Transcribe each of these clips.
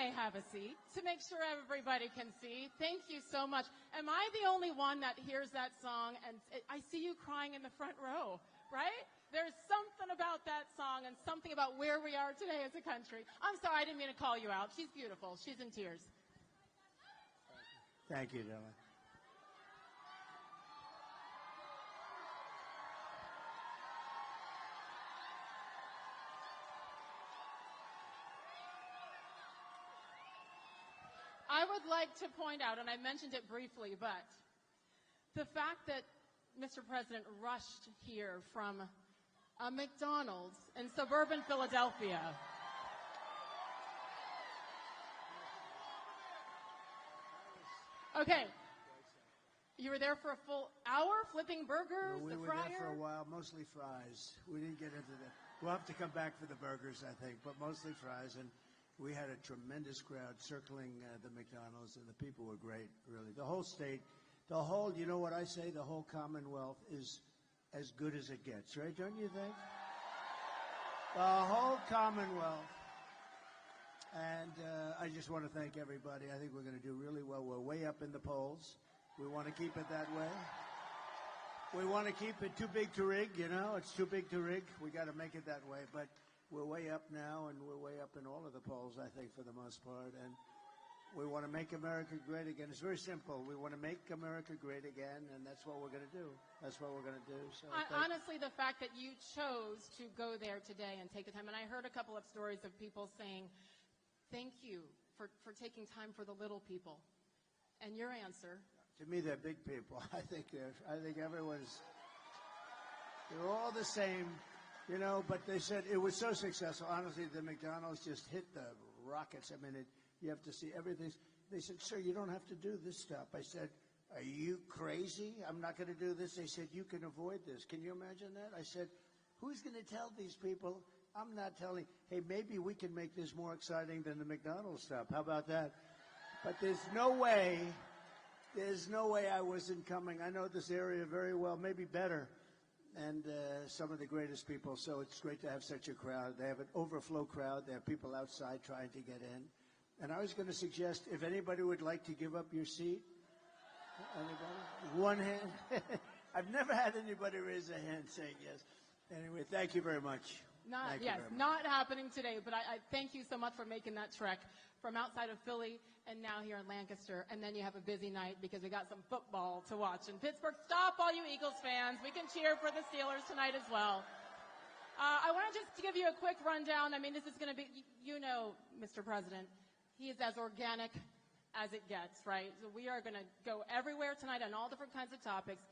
may have a seat to make sure everybody can see. Thank you so much. Am I the only one that hears that song? And I see you crying in the front row, right? There's something about that song and something about where we are today as a country. I'm sorry, I didn't mean to call you out. She's beautiful. She's in tears. Thank you, Dylan. I would like to point out, and I mentioned it briefly, but the fact that Mr. President rushed here from a McDonald's in suburban Philadelphia. Okay. You were there for a full hour flipping burgers, well, the we fryer? were there for a while, mostly fries. We didn't get into that. We'll have to come back for the burgers, I think, but mostly fries. And we had a tremendous crowd circling the McDonald's, and the people were great, really. The whole state, you know what I say, the whole Commonwealth is as good as it gets, right? Don't you think? The whole Commonwealth. And I just want to thank everybody. I think we're going to do really well. We're way up in the polls. We want to keep it that way. We want to keep it too big to rig, you know. It's too big to rig. We got to make it that way. But we're way up now, and we're way up in all of the polls, I think, for the most part. And we want to make America great again. It's very simple. We want to make America great again, and that's what we're going to do. That's what we're going to do. So honestly, the fact that you chose to go there today and take the time, and I heard a couple of stories of people saying, thank you for taking time for the little people. And your answer? To me, they're big people. I think everyone's, they're all the same, you know, but they said it was so successful. Honestly, the McDonald's just hit the rockets. I mean, you have to see everything. They said, sir, you don't have to do this stuff. I said, are you crazy? I'm not going to do this. They said, you can avoid this. Can you imagine that? I said, who's going to tell these people? I'm not telling. Hey, maybe we can make this more exciting than the McDonald's stuff. How about that? But there's no way I wasn't coming. I know this area very well, maybe better, and some of the greatest people. So it's great to have such a crowd. They have an overflow crowd. They have people outside trying to get in. And I was going to suggest, if anybody would like to give up your seat, anybody? One hand. I've never had anybody raise a hand saying yes. Anyway, thank you very much. Not happening today, but I thank you so much for making that trek from outside of Philly and now here in Lancaster. And then you have a busy night because we got some football to watch in Pittsburgh. Stop, all you Eagles fans. We can cheer for the Steelers tonight as well. I want to just give you a quick rundown. I mean, this is going to be, you know, Mr. President, he is as organic as it gets, right? So we are going to go everywhere tonight on all different kinds of topics.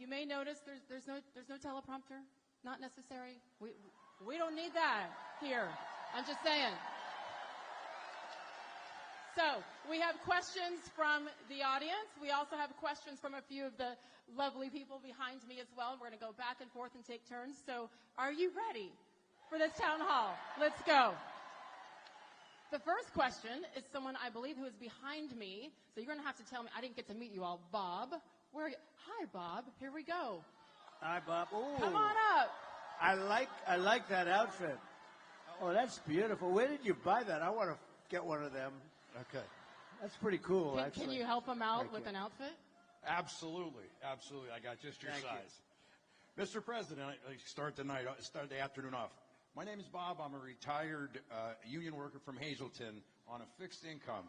You may notice there's no teleprompter. Not necessary. We don't need that here. I'm just saying. So we have questions from the audience. We also have questions from a few of the lovely people behind me as well. We're going to go back and forth and take turns. So are you ready for this town hall? Let's go. The first question is someone I believe who is behind me. So you're going to have to tell me. I didn't get to meet you all. Bob, where are you? Hi, Bob. Here we go. Hi, Bob. Ooh. Come on up. I like that outfit. Oh, that's beautiful. Where did you buy that? I want to get one of them. Okay. That's pretty cool, actually. Can you help him out with an outfit? Absolutely. Absolutely. I got just your size. Mr. President, I start the afternoon off. My name is Bob. I'm a retired union worker from Hazleton on a fixed income.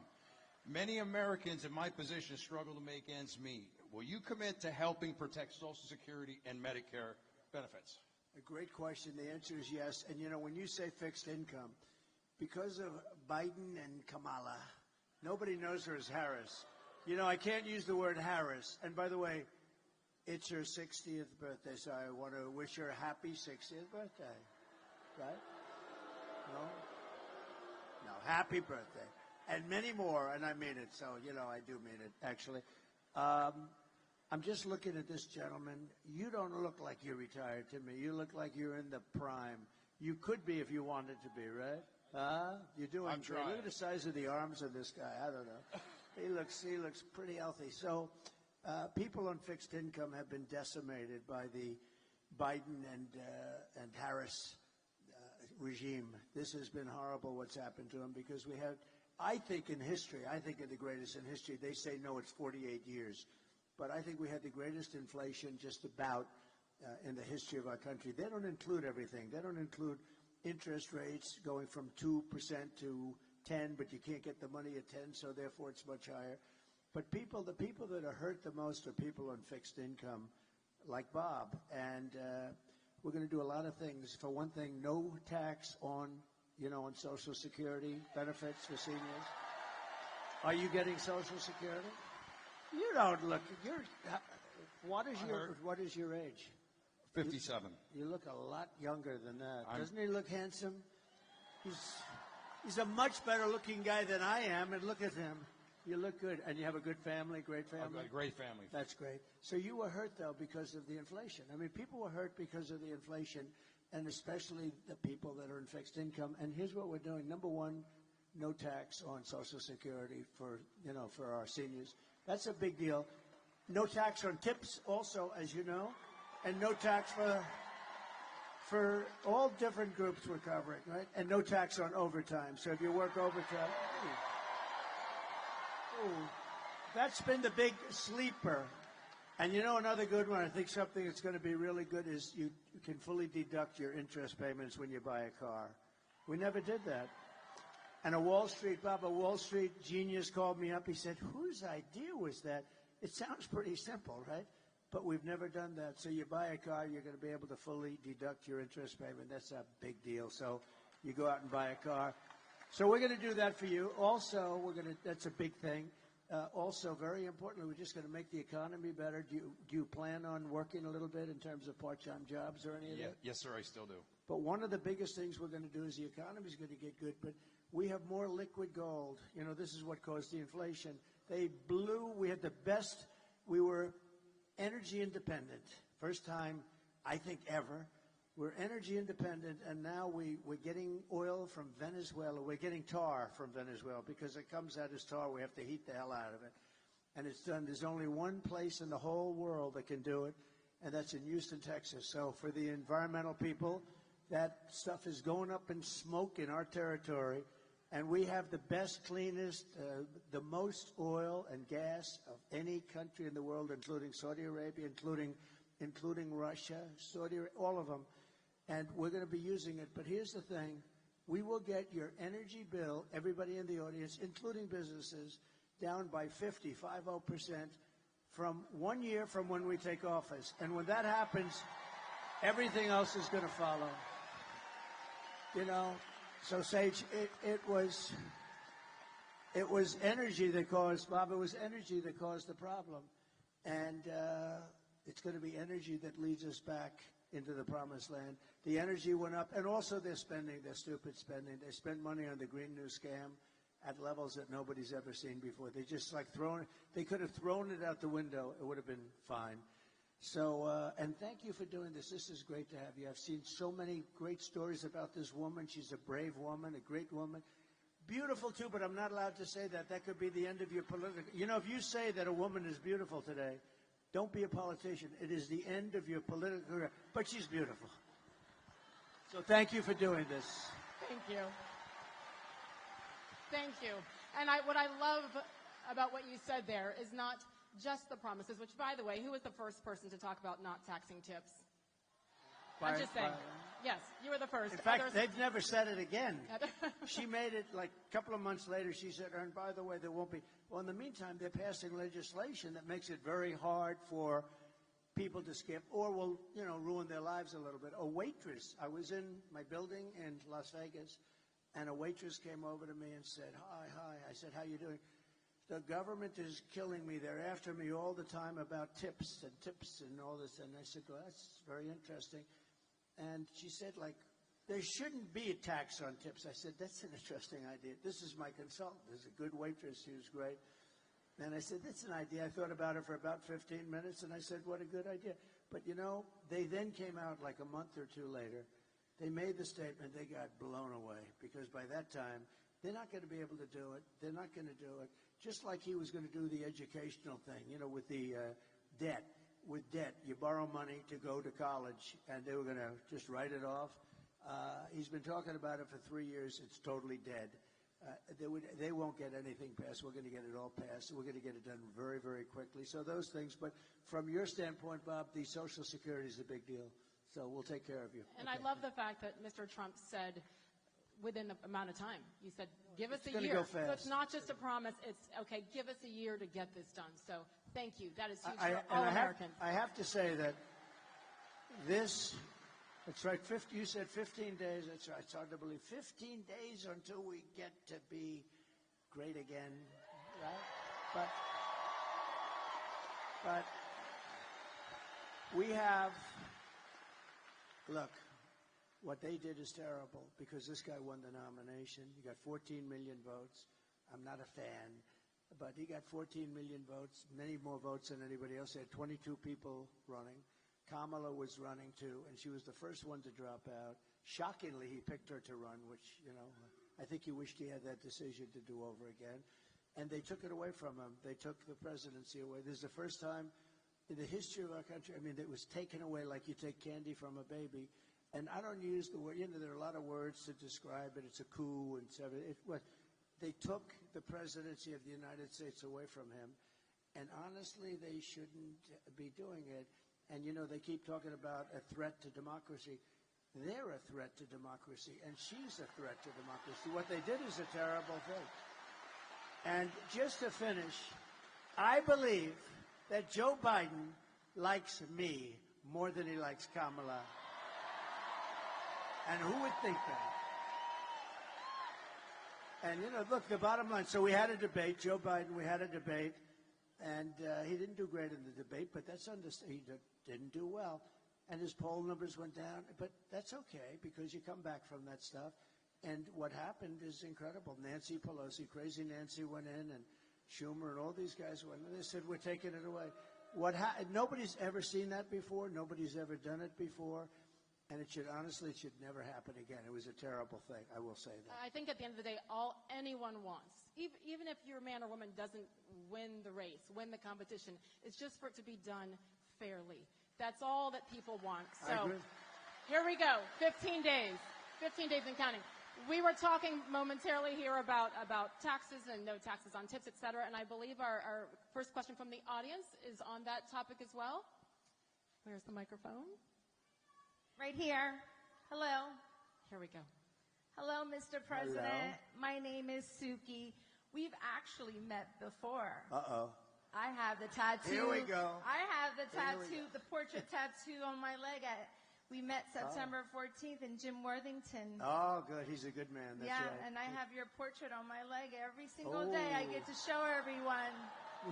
Many Americans in my position struggle to make ends meet. Will you commit to helping protect Social Security and Medicare benefits? A great question. The answer is yes. And, you know, when you say fixed income, because of Biden and Kamala, nobody knows her as Harris. You know, I can't use the word Harris. And, by the way, it's her 60th birthday, so I want to wish her a happy 60th birthday. Right? No, happy birthday. And many more, and I mean it. So, you know, I do mean it, actually. I'm just looking at this gentleman. You don't look like you're retired to me. You look like you're in the prime. You could be if you wanted to be, right? You're doing great. Look at the size of the arms of this guy. I don't know. He looks pretty healthy. So people on fixed income have been decimated by the Biden and Harris regime. This has been horrible what's happened to them because we had I think in history, I think in the greatest in history, they say no, it's 48 years. But I think we had the greatest inflation just about in the history of our country. They don't include everything. They don't include interest rates going from 2% to 10, but you can't get the money at 10, so therefore it's much higher. But the people that are hurt the most are people on fixed income, like Bob. And we're going to do a lot of things. For one thing, no tax on Social Security benefits for seniors. Are you getting Social Security? You don't look. What is your age? 57. You look a lot younger than that. Doesn't he look handsome? He's a much better looking guy than I am, and look at him. You look good, and you have a good family, great family. I've got a great family. That's great. So you were hurt though because of the inflation. I mean, people were hurt because of the inflation, and especially the people that are in fixed income. And here's what we're doing. Number one, no tax on Social Security for our seniors. That's a big deal. No tax on tips, also, as you know, and no tax for all different groups we're covering, right? And no tax on overtime. So if you work overtime, that's been the big sleeper. And another good one, I think something that's going to be really good is you can fully deduct your interest payments when you buy a car. We never did that. And a Wall Street genius called me up. He said, whose idea was that? It sounds pretty simple, right? But we've never done that. So you buy a car, you're going to be able to fully deduct your interest payment. That's a big deal. So you go out and buy a car. So we're going to do that for you. Also, that's a big thing. Also, very importantly, we're just going to make the economy better. Do you plan on working a little bit in terms of part-time jobs or any of that? Yes, sir, I still do. But one of the biggest things we're going to do is the economy is going to get good, but we have more liquid gold. This is what caused the inflation. We were energy independent. First time, I think, ever. We're energy independent, and now we're getting oil from Venezuela. We're getting tar from Venezuela because it comes out as tar. We have to heat the hell out of it. And it's done. There's only one place in the whole world that can do it, and that's in Houston, Texas. So for the environmental people, that stuff is going up in smoke in our territory, and we have the best, cleanest, the most oil and gas of any country in the world, including Saudi Arabia, including Russia, all of them. And we're going to be using it. But here's the thing. We will get your energy bill, everybody in the audience, including businesses, down by 50% from 1 year from when we take office. And when that happens, everything else is going to follow. So Sage, it was energy that caused, Bob, it was energy that caused the problem. And it's going to be energy that leads us back into the promised land. The energy went up, and also their spending, their stupid spending. They spent money on the Green New Scam at levels that nobody's ever seen before. They just they could have thrown it out the window. It would have been fine. So, and thank you for doing this. This is great to have you. I've seen so many great stories about this woman. She's a brave woman, a great woman. Beautiful, too, but I'm not allowed to say that. That could be the end of your political... if you say that a woman is beautiful today, don't be a politician. It is the end of your political career. But she's beautiful. So thank you for doing this. Thank you. Thank you. And what I love about what you said there is not just the promises, which, by the way, who was the first person to talk about not taxing tips? I'm just saying. Yes, you were the first. In fact, they've never said it again. She made it like a couple of months later. She said, and by the way, there won't be. Well, in the meantime, they're passing legislation that makes it very hard for people to skip or will, ruin their lives a little bit. A waitress, I was in my building in Las Vegas, and a waitress came over to me and said, hi. I said, how you doing? The government is killing me. They're after me all the time about tips and all this. And I said, well, that's very interesting. And she said, there shouldn't be a tax on tips. I said, that's an interesting idea. This is my consultant. There's a good waitress. She was great. And I said, that's an idea. I thought about it for about 15 minutes, and I said, what a good idea. But, they then came out like a month or two later. They made the statement. They got blown away because by that time, they're not going to be able to do it. They're not going to do it. Just like he was going to do the educational thing, with the debt. With debt, you borrow money to go to college, and they were going to just write it off. He's been talking about it for 3 years. It's totally dead. they won't get anything passed. We're going to get it all passed. We're going to get it done very, very quickly. So those things. But from your standpoint, Bob, the Social Security is a big deal. So we'll take care of you. And Okay. I love the fact that Mr. Trump said within the amount of time. You said, give us It's a gonna year. go fast. So it's not just a promise. It's, okay, give us a year to get this done. So thank you. That is huge I for all Americans. I have to say that this, that's right, you said 15 days. That's right. It's hard to believe. 15 days until we get to be great again, right? But we have, look, what they did is terrible because this guy won the nomination. He got 14 million votes. I'm not a fan, but he got 14 million votes, many more votes than anybody else. He had 22 people running. Kamala was running too, and she was the first one to drop out. Shockingly, he picked her to run, which, I think he wished he had that decision to do over again. And they took it away from him. They took the presidency away. This is the first time in the history of our country, it was taken away like you take candy from a baby. And I don't use the word, there are a lot of words to describe it. It's a coup and so they took the presidency of the United States away from him. And honestly, they shouldn't be doing it. And, they keep talking about a threat to democracy. They're a threat to democracy, and she's a threat to democracy. What they did is a terrible thing. And just to finish, I believe that Joe Biden likes me more than he likes Kamala. And who would think that? And, look, the bottom line, so we had a debate, Joe Biden, we had a debate, and he didn't do great in the debate, but that's understandable. He didn't do well. And his poll numbers went down, but that's okay because you come back from that stuff. And what happened is incredible. Nancy Pelosi, crazy Nancy, went in, and Schumer and all these guys went in. They said, we're taking it away. Nobody's ever seen that before. Nobody's ever done it before. And it should never happen again. It was a terrible thing. I will say that. I think at the end of the day, all anyone wants, even if your man or woman doesn't win the race, win the competition, is just for it to be done fairly. That's all that people want. I So agree. here we go. 15 days. 15 days and counting. We were talking momentarily here about taxes and no taxes on tips, et cetera. And I believe our first question from the audience is on that topic as well. Where's the microphone? Right here. Hello. Here we go. Hello, Mr. President. Hello. My name is Suki. We've actually met before. Uh-oh. I have the tattoo. Here we go. I have the Here we tattoo, go. the portrait tattoo on my leg. We met September 14th in Jim Worthington. Oh, good. He's a good man. That's yeah, right. and I have your portrait on my leg every single day. I get to show everyone.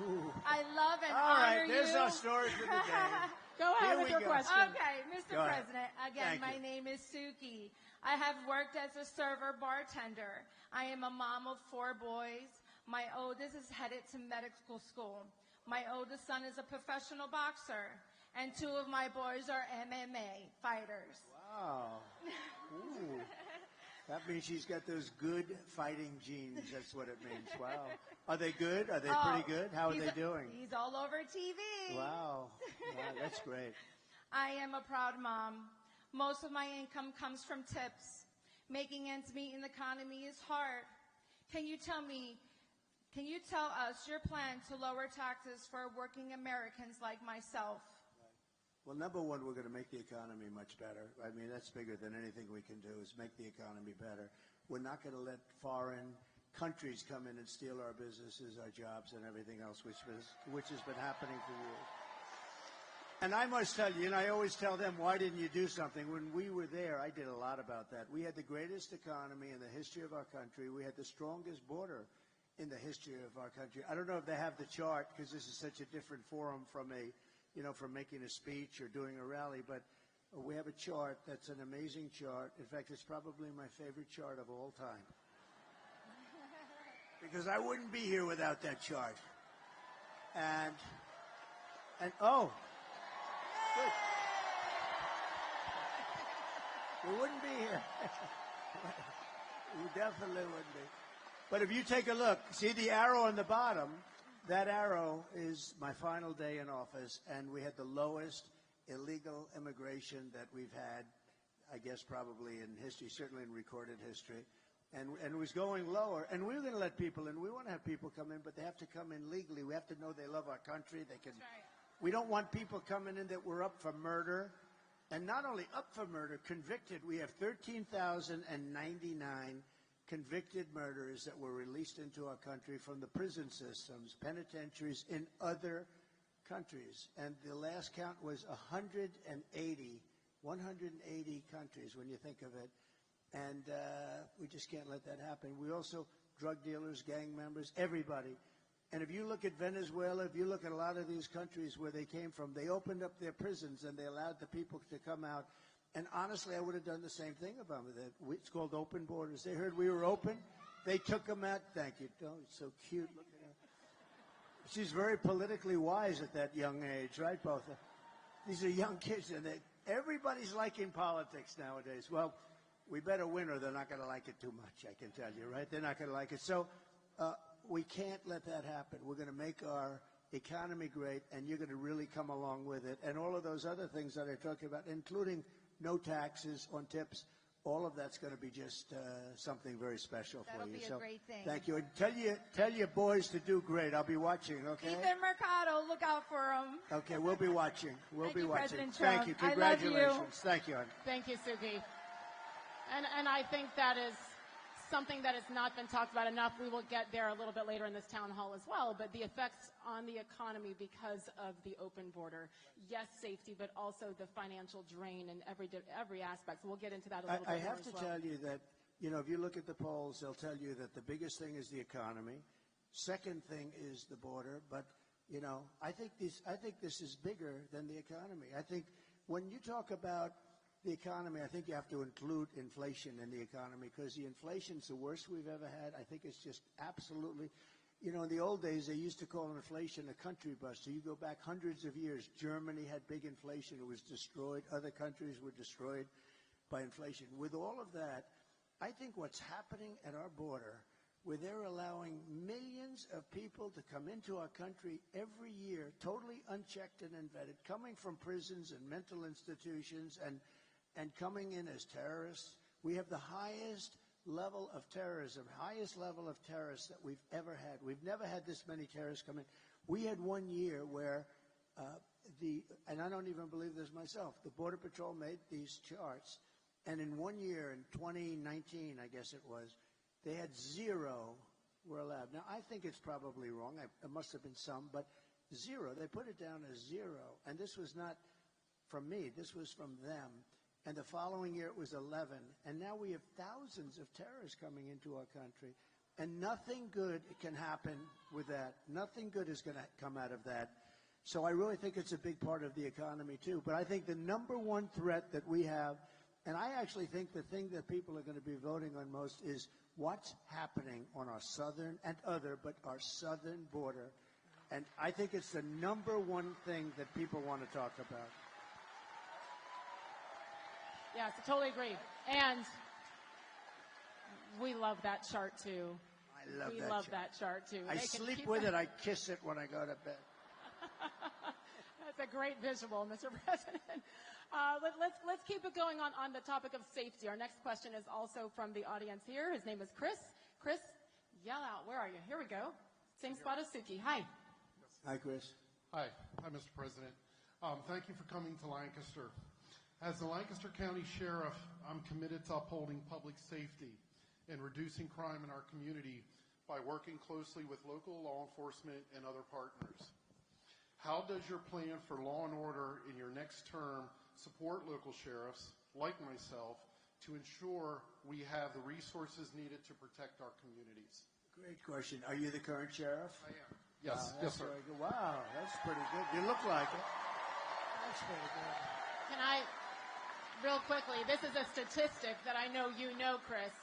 Ooh. I love and All honor right, there's you. our story for the day. Go ahead Here with we your go. question. Okay, Mr. Go ahead. President, again, Thank my you. name is Suki. I have worked as a server bartender. I am a mom of 4 boys. My oldest is headed to medical school. My oldest son is a professional boxer, and 2 of my boys are MMA fighters. Wow. Ooh. That means she's got those good fighting genes. That's what it means. Wow. Are they good? Are they pretty good? How are they doing? He's all over TV. Wow. Wow, that's great. I am a proud mom. Most of my income comes from tips. Making ends meet in the economy is hard. Can you tell us your plan to lower taxes for working Americans like myself? Well, number one, we're going to make the economy much better. I mean, that's bigger than anything we can do is make the economy better. We're not going to let foreign countries come in and steal our businesses, our jobs, and everything else, which has been happening for years. And I must tell you, and I always tell them, why didn't you do something? When we were there, I did a lot about that. We had the greatest economy in the history of our country. We had the strongest border in the history of our country. I don't know if they have the chart because this is such a different forum from from making a speech or doing a rally, but we have a chart that's an amazing chart. In fact, it's probably my favorite chart of all time. Because I wouldn't be here without that chart. And oh, good. We wouldn't be here. We definitely wouldn't be. But if you take a look, see the arrow on the bottom? That arrow is my final day in office, and we had the lowest illegal immigration that we've had, I guess, probably in history, certainly in recorded history. and it was going lower. And we were going to let people in. We want to have people come in, but they have to come in legally. We have to know they love our country. They can. That's right. We don't want people coming in that were up for murder. And not only up for murder, convicted. We have 13,099 convicted murderers that were released into our country from the prison systems, penitentiaries in other countries. And the last count was 180 countries when you think of it. And we just can't let that happen. We also, drug dealers, gang members, everybody. And if you look at Venezuela, if you look at a lot of these countries where they came from, they opened up their prisons and they allowed the people to come out. And honestly, I would have done the same thing about it. It's called open borders. They heard we were open. They took them out. Thank you. Oh, it's so cute. Look at her. She's very politically wise at that young age, right, both of them? These are young kids, and everybody's liking politics nowadays. Well, we better win or they're not going to like it too much, I can tell you, right? They're not going to like it. So we can't let that happen. We're going to make our economy great, and you're going to really come along with it. And all of those other things that I talked about, including no taxes on tips, all of that's going to be just something very special for you. That'll be a great thing. Thank you. And tell your boys to do great. I'll be watching, okay? Ethan Mercado, look out for him. Okay, we'll be watching. We'll be watching. President Trump. Thank you. I love Congratulations. you. Thank you, hon. Thank you, Suki. And I think that is something that has not been talked about enough. We will get there a little bit later in this town hall as well, but the effects on the economy because of the open border. Yes, safety, but also the financial drain in every aspect. So we'll get into that a little bit more as well. I have to tell you that, if you look at the polls, they'll tell you that the biggest thing is the economy. Second thing is the border, but I think this is bigger than the economy. I think when you talk about the economy, I think you have to include inflation in the economy because the inflation's the worst we've ever had. I think it's just absolutely, in the old days, they used to call inflation a country buster. You go back hundreds of years, Germany had big inflation. It was destroyed. Other countries were destroyed by inflation. With all of that, I think what's happening at our border, where they're allowing millions of people to come into our country every year, totally unchecked and unvetted, coming from prisons and mental institutions and coming in as terrorists. We have the highest level of terrorism, highest level of terrorists that we've ever had. We've never had this many terrorists come in. We had one year where and I don't even believe this myself, the Border Patrol made these charts, and in 1 year, in 2019, I guess it was, they had 0 were allowed. Now, I think it's probably wrong. There must have been some, but 0. They put it down as 0. And this was not from me. This was from them. And the following year, it was 11. And now we have thousands of terrorists coming into our country. And nothing good can happen with that. Nothing good is going to come out of that. So I really think it's a big part of the economy, too. But I think the number one threat that we have, and I actually think the thing that people are going to be voting on most is what's happening on our southern but our southern border. And I think it's the number one thing that people want to talk about. Yes, I totally agree. And we love that chart, too. I love that chart. Too. I sleep with it. I kiss it when I go to bed. That's a great visual, Mr. President. Let's keep it going on the topic of safety. Our next question is also from the audience here. His name is Chris. Chris, yell out. Where are you? Here we go. Same spot as Suki. Hi. Hi, Chris. Hi, Mr. President. Thank you for coming to Lancaster. As the Lancaster County Sheriff, I'm committed to upholding public safety and reducing crime in our community by working closely with local law enforcement and other partners. How does your plan for law and order in your next term support local sheriffs, like myself, to ensure we have the resources needed to protect our communities? Great question. Are you the current sheriff? I am. Yes, yes, sir. Very good. Wow, that's pretty good. You look like it. That's pretty good. Can I, real quickly, this is a statistic that I know you know, Chris.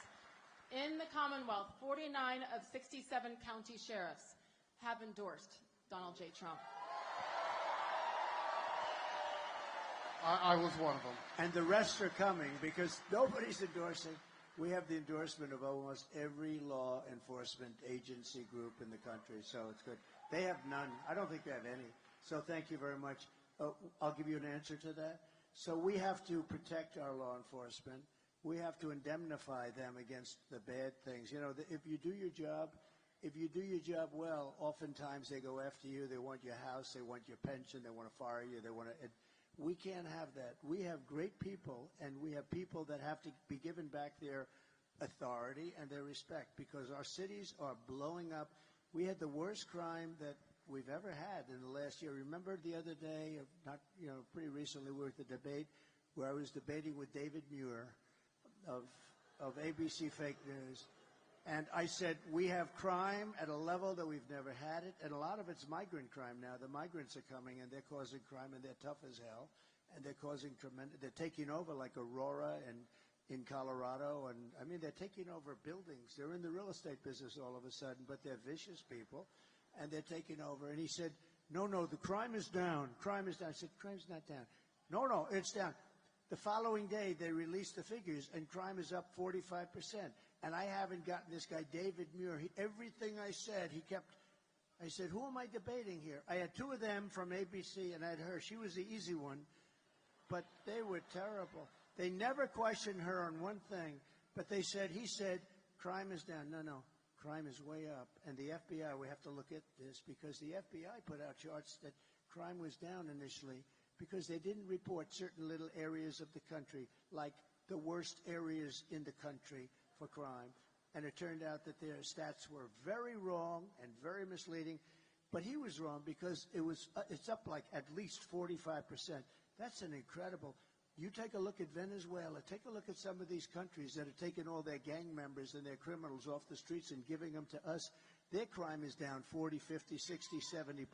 In the Commonwealth, 49 of 67 county sheriffs have endorsed Donald J. Trump. I was one of them. And the rest are coming because nobody's endorsing. We have the endorsement of almost every law enforcement agency group in the country, so it's good. They have none. I don't think they have any. So thank you very much. I'll give you an answer to that. So we have to protect our law enforcement. we have to indemnify them against the bad things. You know, if you do your job, well, oftentimes they go after you. They want your house. They want your pension. They want to fire you. We can't have that. We have great people, and we have people that have to be given back their authority and their respect, because our cities are blowing up. We had the worst crime that we've ever had in the last year. Remember the other day, pretty recently, we were at the debate where I was debating with David Muir of ABC Fake News. And I said, we have crime at a level that we've never had it. And a lot of it's migrant crime now. The migrants are coming and they're causing crime, and they're tough as hell. And they're causing they're taking over like Aurora and in Colorado. And I mean, they're taking over buildings. They're in the real estate business all of a sudden, but they're vicious people. And they're taking over. And he said, no, the crime is down. Crime is down. I said, crime's not down. No, it's down. The following day, they released the figures, and crime is up 45%. And I haven't gotten this guy, David Muir. Everything I said, I said, who am I debating here? I had two of them from ABC, and I had her. She was the easy one, but they were terrible. They never questioned her on one thing, but he said, crime is down. No, crime is way up. And the FBI, we have to look at this, because the FBI put out charts that crime was down initially, because they didn't report certain little areas of the country, like the worst areas in the country for crime. And it turned out that their stats were very wrong and very misleading. But he was wrong, because it's up like at least 45%. That's an incredible. You take a look at Venezuela, take a look at some of these countries that are taking all their gang members and their criminals off the streets and giving them to us. Their crime is down 40, 50, 60, 70%.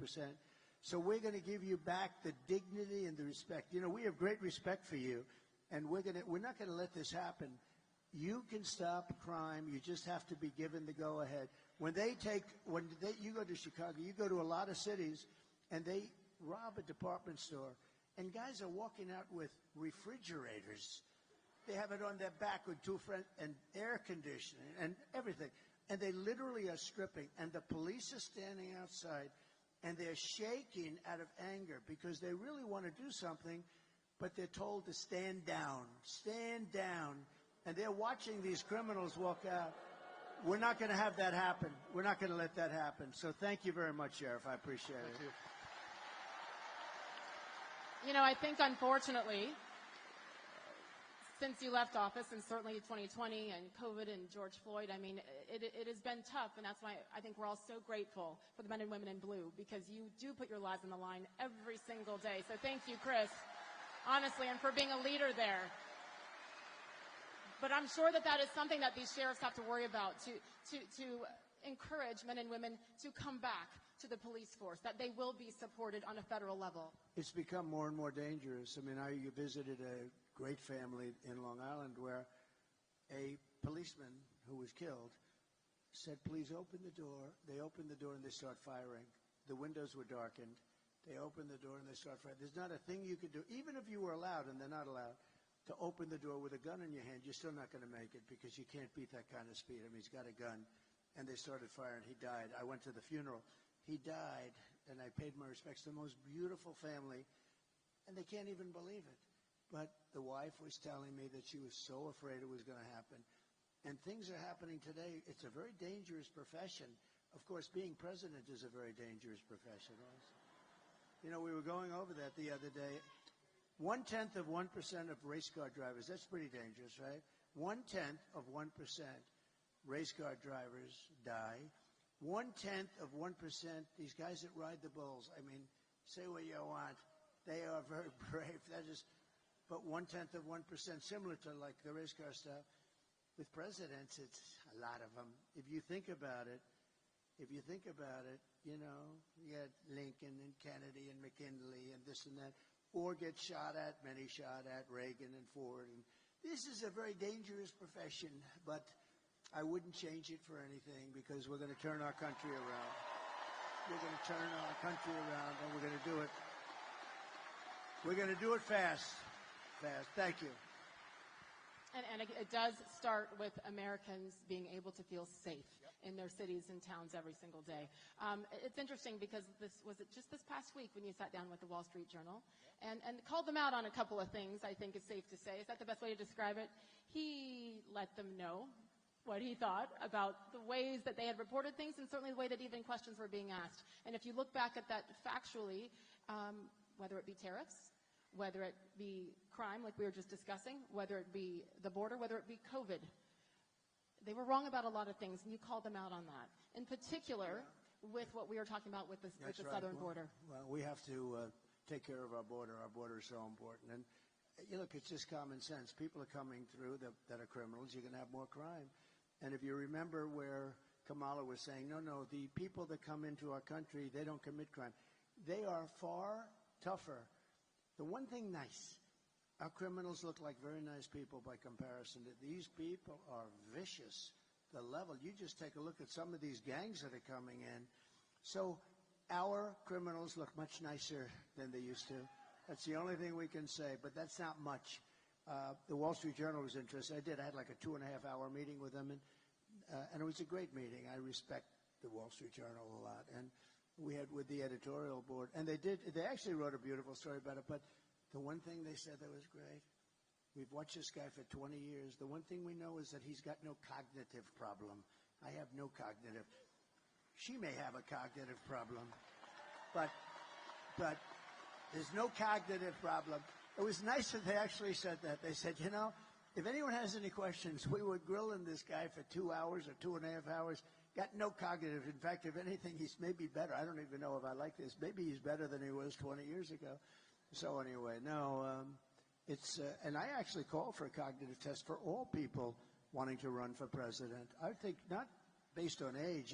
So we're going to give you back the dignity and the respect. You know, we have great respect for you, and we're not going to let this happen. You can stop crime. You just have to be given the go-ahead. You go to Chicago, you go to a lot of cities, and they rob a department store, and guys are walking out with refrigerators. They have it on their back with two friends, and air conditioning and everything. And they literally are stripping, and the police are standing outside, and they're shaking out of anger because they really want to do something, but they're told to stand down, and they're watching these criminals walk out. We're not going to have that happen. We're not going to let that happen. So thank you very much, Sheriff. I appreciate it. You know, I think, unfortunately, since you left office, and certainly 2020 and COVID and George Floyd, I mean, it has been tough, and that's why I think we're all so grateful for the men and women in blue, because you do put your lives on the line every single day. So thank you, Chris, honestly, and for being a leader there. But I'm sure that is something that these sheriffs have to worry about, to encourage men and women to come back to the police force, that they will be supported on a federal level. It's become more and more dangerous. I mean, I visited a great family in Long Island where a policeman who was killed said, please open the door. They opened the door and they start firing. The windows were darkened. They opened the door and they start firing. There's not a thing you could do, even if you were allowed, and they're not allowed, to open the door with a gun in your hand. You're still not going to make it, because you can't beat that kind of speed. I mean, he's got a gun. And they started firing. He died. I went to the funeral. He died, and I paid my respects to the most beautiful family, and they can't even believe it. But the wife was telling me that she was so afraid it was going to happen. And things are happening today. It's a very dangerous profession. Of course, being president is a very dangerous profession also. You know, we were going over that the other day. 1/10 of 1% of race car drivers, that's pretty dangerous, right? 1/10 of 1% race car drivers die. 1/10 of 1%, these guys that ride the bulls, I mean, say what you want. They are very brave. But 1/10 of 1%, similar to like the race car stuff. With presidents, it's a lot of them. If you think about it, you know, you got Lincoln and Kennedy and McKinley and this and that, or get shot at, many shot at, Reagan and Ford. And this is a very dangerous profession, but I wouldn't change it for anything, because we're going to turn our country around. We're going to turn our country around, and we're going to do it. We're going to do it fast. Thank you. And it does start with Americans being able to feel safe in their cities and towns every single day. It's interesting because was it just this past week when you sat down with the Wall Street Journal and called them out on a couple of things, I think is safe to say. Is that the best way to describe it? He let them know what he thought about the ways that they had reported things and certainly the way that even questions were being asked. And if you look back at that factually, whether it be tariffs, whether it be crime, like we were just discussing, whether it be the border, whether it be COVID. They were wrong about a lot of things, and you called them out on that. In particular, with what we were talking about with the southern border. Well, we have to take care of our border. Our border is so important. And look, it's just common sense. People are coming through that are criminals. You're going to have more crime. And if you remember where Kamala was saying, no, the people that come into our country, they don't commit crime. They are far tougher. The one thing nice, our criminals look like very nice people by comparison. These people are vicious. The level, you just take a look at some of these gangs that are coming in. So our criminals look much nicer than they used to. That's the only thing we can say, but that's not much. The Wall Street Journal was interested. I had like a 2.5-hour meeting with them, and it was a great meeting. I respect the Wall Street Journal a lot. And we had with the editorial board, and they actually wrote a beautiful story about it, but the one thing they said that was great, we've watched this guy for 20 years. The one thing we know is that he's got no cognitive problem. I have no cognitive. She may have a cognitive problem, but there's no cognitive problem. It was nice that they actually said that. They said, if anyone has any questions, we were grilling this guy for 2 hours or 2.5 hours. Got no cognitive. In fact, if anything, he's maybe better. I don't even know if I like this. Maybe he's better than he was 20 years ago. So anyway, it's and I actually call for a cognitive test for all people wanting to run for president. I think not based on age.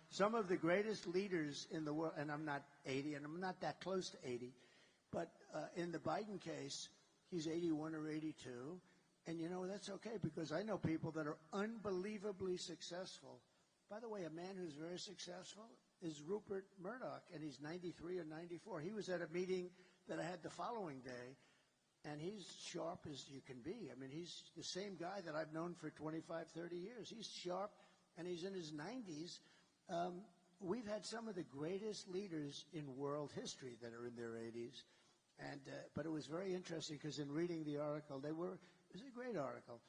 Some of the greatest leaders in the world, and I'm not 80, and I'm not that close to 80, but in the Biden case, he's 81 or 82. And that's okay because I know people that are unbelievably successful. By the way, a man who's very successful is Rupert Murdoch, and he's 93 or 94. He was at a meeting that I had the following day, and he's sharp as you can be. I mean, he's the same guy that I've known for 25, 30 years. He's sharp, and he's in his 90s. We've had some of the greatest leaders in world history that are in their 80s, but it was very interesting because in reading the article, it was a great article.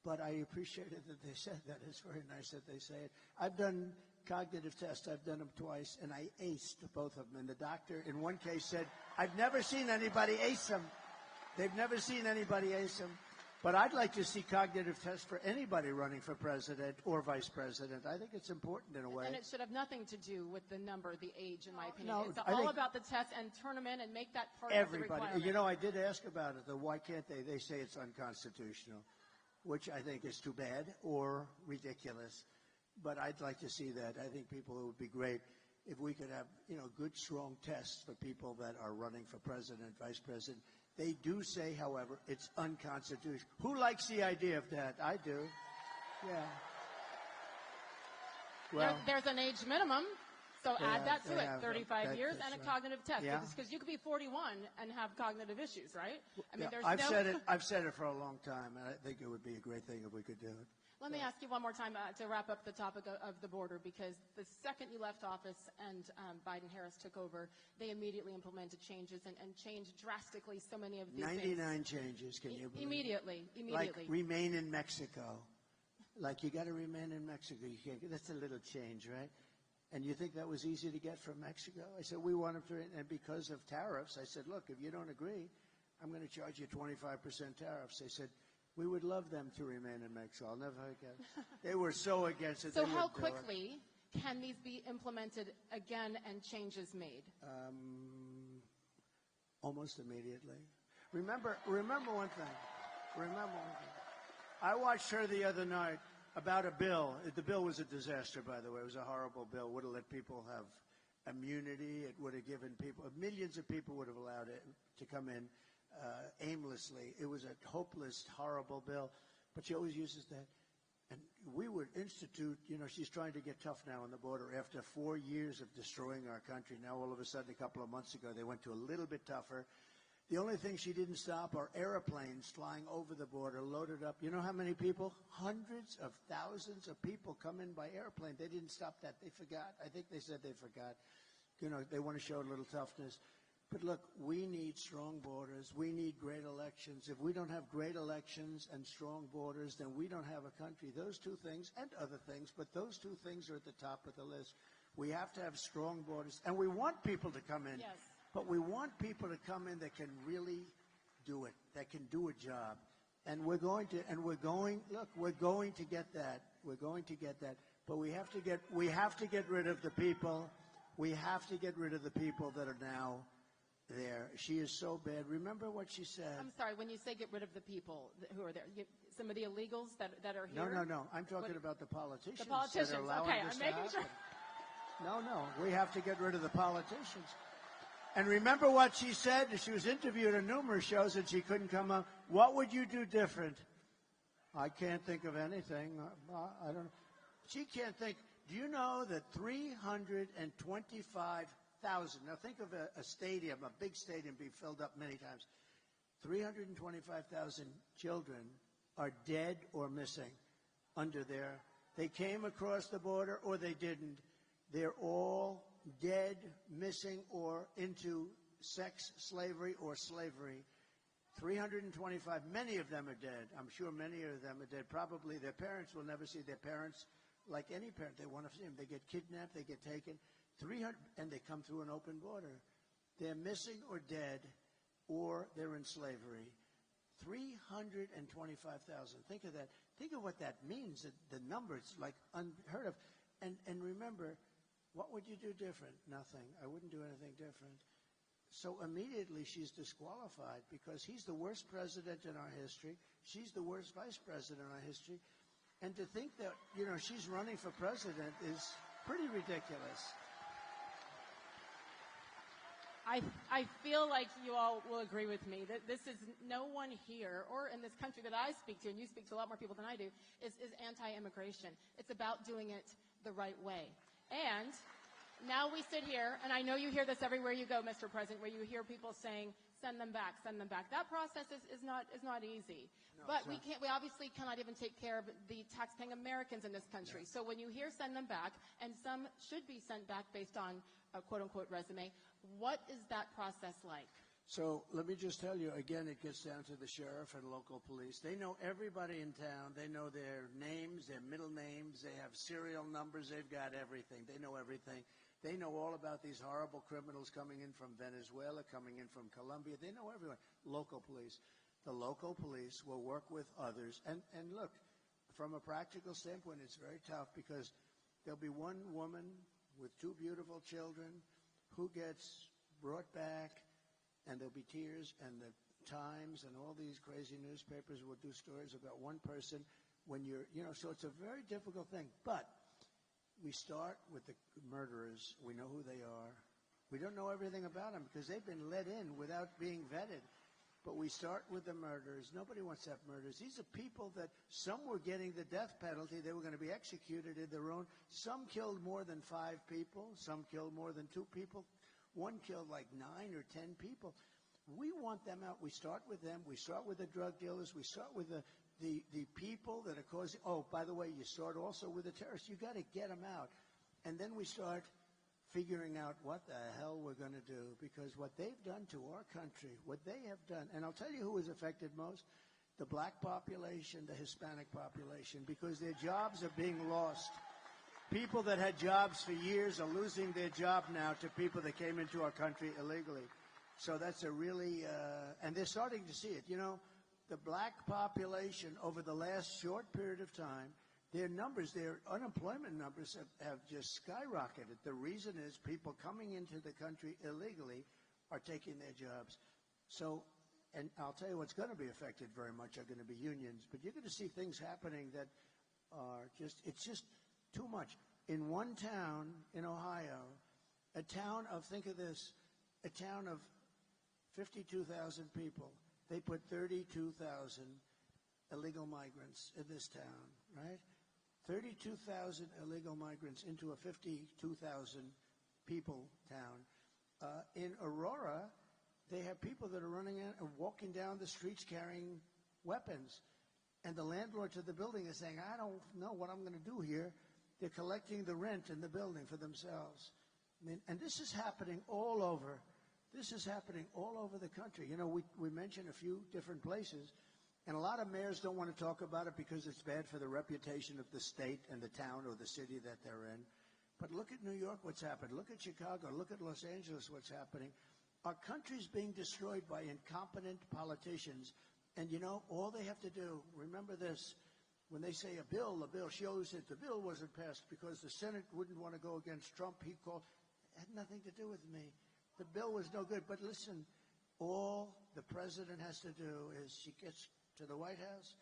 But I appreciated that they said that. It's very nice that they say it. I've done cognitive tests. I've done them twice, and I aced both of them. And the doctor, in one case, said, I've never seen anybody ace them. They've never seen anybody ace them. But I'd like to see cognitive tests for anybody running for president or vice president. I think it's important in a way. And it should have nothing to do with the number, the age, in my opinion. No, it's all about the test and turn them in and make that part of the requirement. I did ask about it, though. Why can't they? They say it's unconstitutional, which I think is too bad or ridiculous. But I'd like to see that. I think it would be great if we could have, good, strong tests for people that are running for president, vice president. They do say, however, it's unconstitutional. Who likes the idea of that? I do. Yeah. Well, there's an age minimum, so add that to it, 35 years and a cognitive test. Yeah. Because you could be 41 and have cognitive issues, right? I mean, there's I've said it for a long time, and I think it would be a great thing if we could do it. Let me ask you one more time to wrap up the topic of the border, because the second you left office and Biden-Harris took over, they immediately implemented changes and changed drastically so many of these 99 things. Changes, can you believe? Immediately. Like remain in Mexico. Like you got to remain in Mexico. You can't. That's a little change, right? And you think that was easy to get from Mexico? I said, we want to, and because of tariffs, I said, look, if you don't agree, I'm going to charge you 25% tariffs. They said, we would love them to remain in Mexico. I'll never forget. They were so against it. So how quickly can these be implemented again and changes made? Almost immediately. Remember one thing. I watched her the other night about a bill. The bill was a disaster, by the way. It was a horrible bill. Would have let people have immunity. It would have given people, millions of people would have allowed it to come in aimlessly. It was a hopeless, horrible bill. But she always uses that. And we would institute, she's trying to get tough now on the border after 4 years of destroying our country. Now, all of a sudden, a couple of months ago, they went to a little bit tougher. The only thing she didn't stop are airplanes flying over the border, loaded up. You know how many people? Hundreds of thousands of people come in by airplane. They didn't stop that. They forgot. I think they said they forgot. You know, they want to show a little toughness. But look, we need strong borders. We need great elections. If we don't have great elections and strong borders, then we don't have a country. Those two things and other things, but those two things are at the top of the list. We have to have strong borders. And we want people to come in. Yes. But we want people to come in that can really do it, that can do a job. And we're going to get that. We're going to get that. But we have to get rid of the people. We have to get rid of the people that are now there. She is so bad. Remember what she said. I'm sorry, when you say get rid of the people who are there, some of the illegals that are here? No. I'm talking about the politicians. The politicians. That are allowing Okay, this I'm to making happen. sure. No. We have to get rid of the politicians. And remember what she said? She was interviewed on numerous shows and she couldn't come up. What would you do different? I can't think of anything. I don't know. She can't think. Do you know that 325,000, now think of a stadium, a big stadium being filled up many times. 325,000 children are dead or missing under there. They came across the border or they didn't. They're all dead, missing, or into sex slavery or slavery. 325, many of them are dead. I'm sure many of them are dead. Probably their parents will never see their parents. Like any parent, they want to see them. They get kidnapped, they get taken. 300, and they come through an open border. They're missing or dead, or they're in slavery. 325,000. Think of that. Think of what that means. The numbers, like unheard of. And remember, what would you do different? Nothing. I wouldn't do anything different. So immediately she's disqualified because he's the worst president in our history. She's the worst vice president in our history. And to think that, she's running for president is pretty ridiculous. I feel like you all will agree with me that this is no one here or in this country that I speak to, and you speak to a lot more people than I do, is anti-immigration. It's about doing it the right way. And now we sit here, and I know you hear this everywhere you go, Mr. President, where you hear people saying, send them back, send them back. That process is not easy. No, but we obviously cannot even take care of the tax-paying Americans in this country. Yeah. So when you hear send them back, and some should be sent back based on a quote-unquote resume, what is that process like? So let me just tell you, again, it gets down to the sheriff and local police. They know everybody in town. They know their names, their middle names. They have serial numbers. They've got everything. They know everything. They know all about these horrible criminals coming in from Venezuela, coming in from Colombia. They know everyone. Local police. The local police will work with others. And look, from a practical standpoint, it's very tough because there'll be one woman with two beautiful children who gets brought back, and there'll be tears, and the Times and all these crazy newspapers will do stories about one person when so it's a very difficult thing. But we start with the murderers. We know who they are. We don't know everything about them because they've been let in without being vetted. But we start with the murderers. Nobody wants to have murders. These are people that some were getting the death penalty. They were going to be executed in their own. Some killed more than 5 people. Some killed more than 2 people. One killed like 9 or 10 people. We want them out. We start with them. We start with the drug dealers. We start with the people that are causing. Oh, by the way, you start also with the terrorists. You got to get them out. And then we start figuring out what the hell we're going to do, because what they've done to our country, what they have done, and I'll tell you who is affected most, the black population, the Hispanic population, because their jobs are being lost. People that had jobs for years are losing their job now to people that came into our country illegally. So that's a really, and they're starting to see it. The black population over the last short period of time, their unemployment numbers have just skyrocketed. The reason is people coming into the country illegally are taking their jobs. So, and I'll tell you what's going to be affected very much are going to be unions. But you're going to see things happening that are it's just too much. In one town in Ohio, think of this, a town of 52,000 people, they put 32,000 illegal migrants in this town, right? 32,000 illegal migrants into a 52,000 people town. In Aurora, They have people that are running in and walking down the streets carrying weapons. And the landlords of the building are saying, I don't know what I'm going to do here. They're collecting the rent in the building for themselves. I mean, and this is happening all over. This is happening all over the country. You know, we mentioned a few different places, and a lot of mayors don't want to talk about it because it's bad for the reputation of the state and the town or the city that they're in. But look at New York, what's happened. Look at Chicago. Look at Los Angeles, what's happening. Our country's being destroyed by incompetent politicians. And, you know, all they have to do, remember this, when they say a bill shows that the bill wasn't passed because the Senate wouldn't want to go against Trump. He called. It had nothing to do with me. The bill was no good. But listen, all the president has to do is she gets to the White House,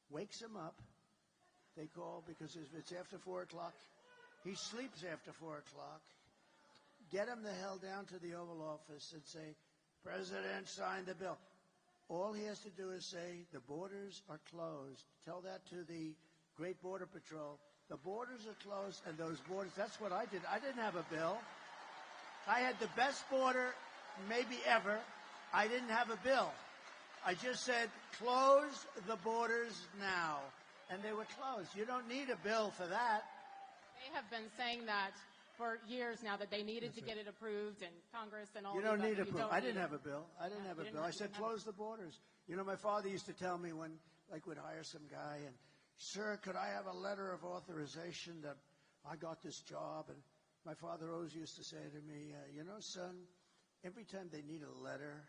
wakes him up. They call because it's after 4 o'clock. He sleeps after 4 o'clock. Get him the hell down to the Oval Office and say, President, sign the bill. All he has to do is say, the borders are closed. Tell that to the Great Border Patrol. The borders are closed, and those borders, that's what I did. I didn't have a bill. I had the best border maybe ever. I didn't have a bill. I just said, close the borders now. And they were closed. You don't need a bill for that. They have been saying that for years now, that they needed to get it approved in Congress and all. You don't need a bill. I didn't have a bill. I didn't have a bill. I said close the borders. You know, my father used to tell me when, like, we'd hire some guy and, sir, could I have a letter of authorization that I got this job? And my father always used to say to me, you know, son, every time they need a letter,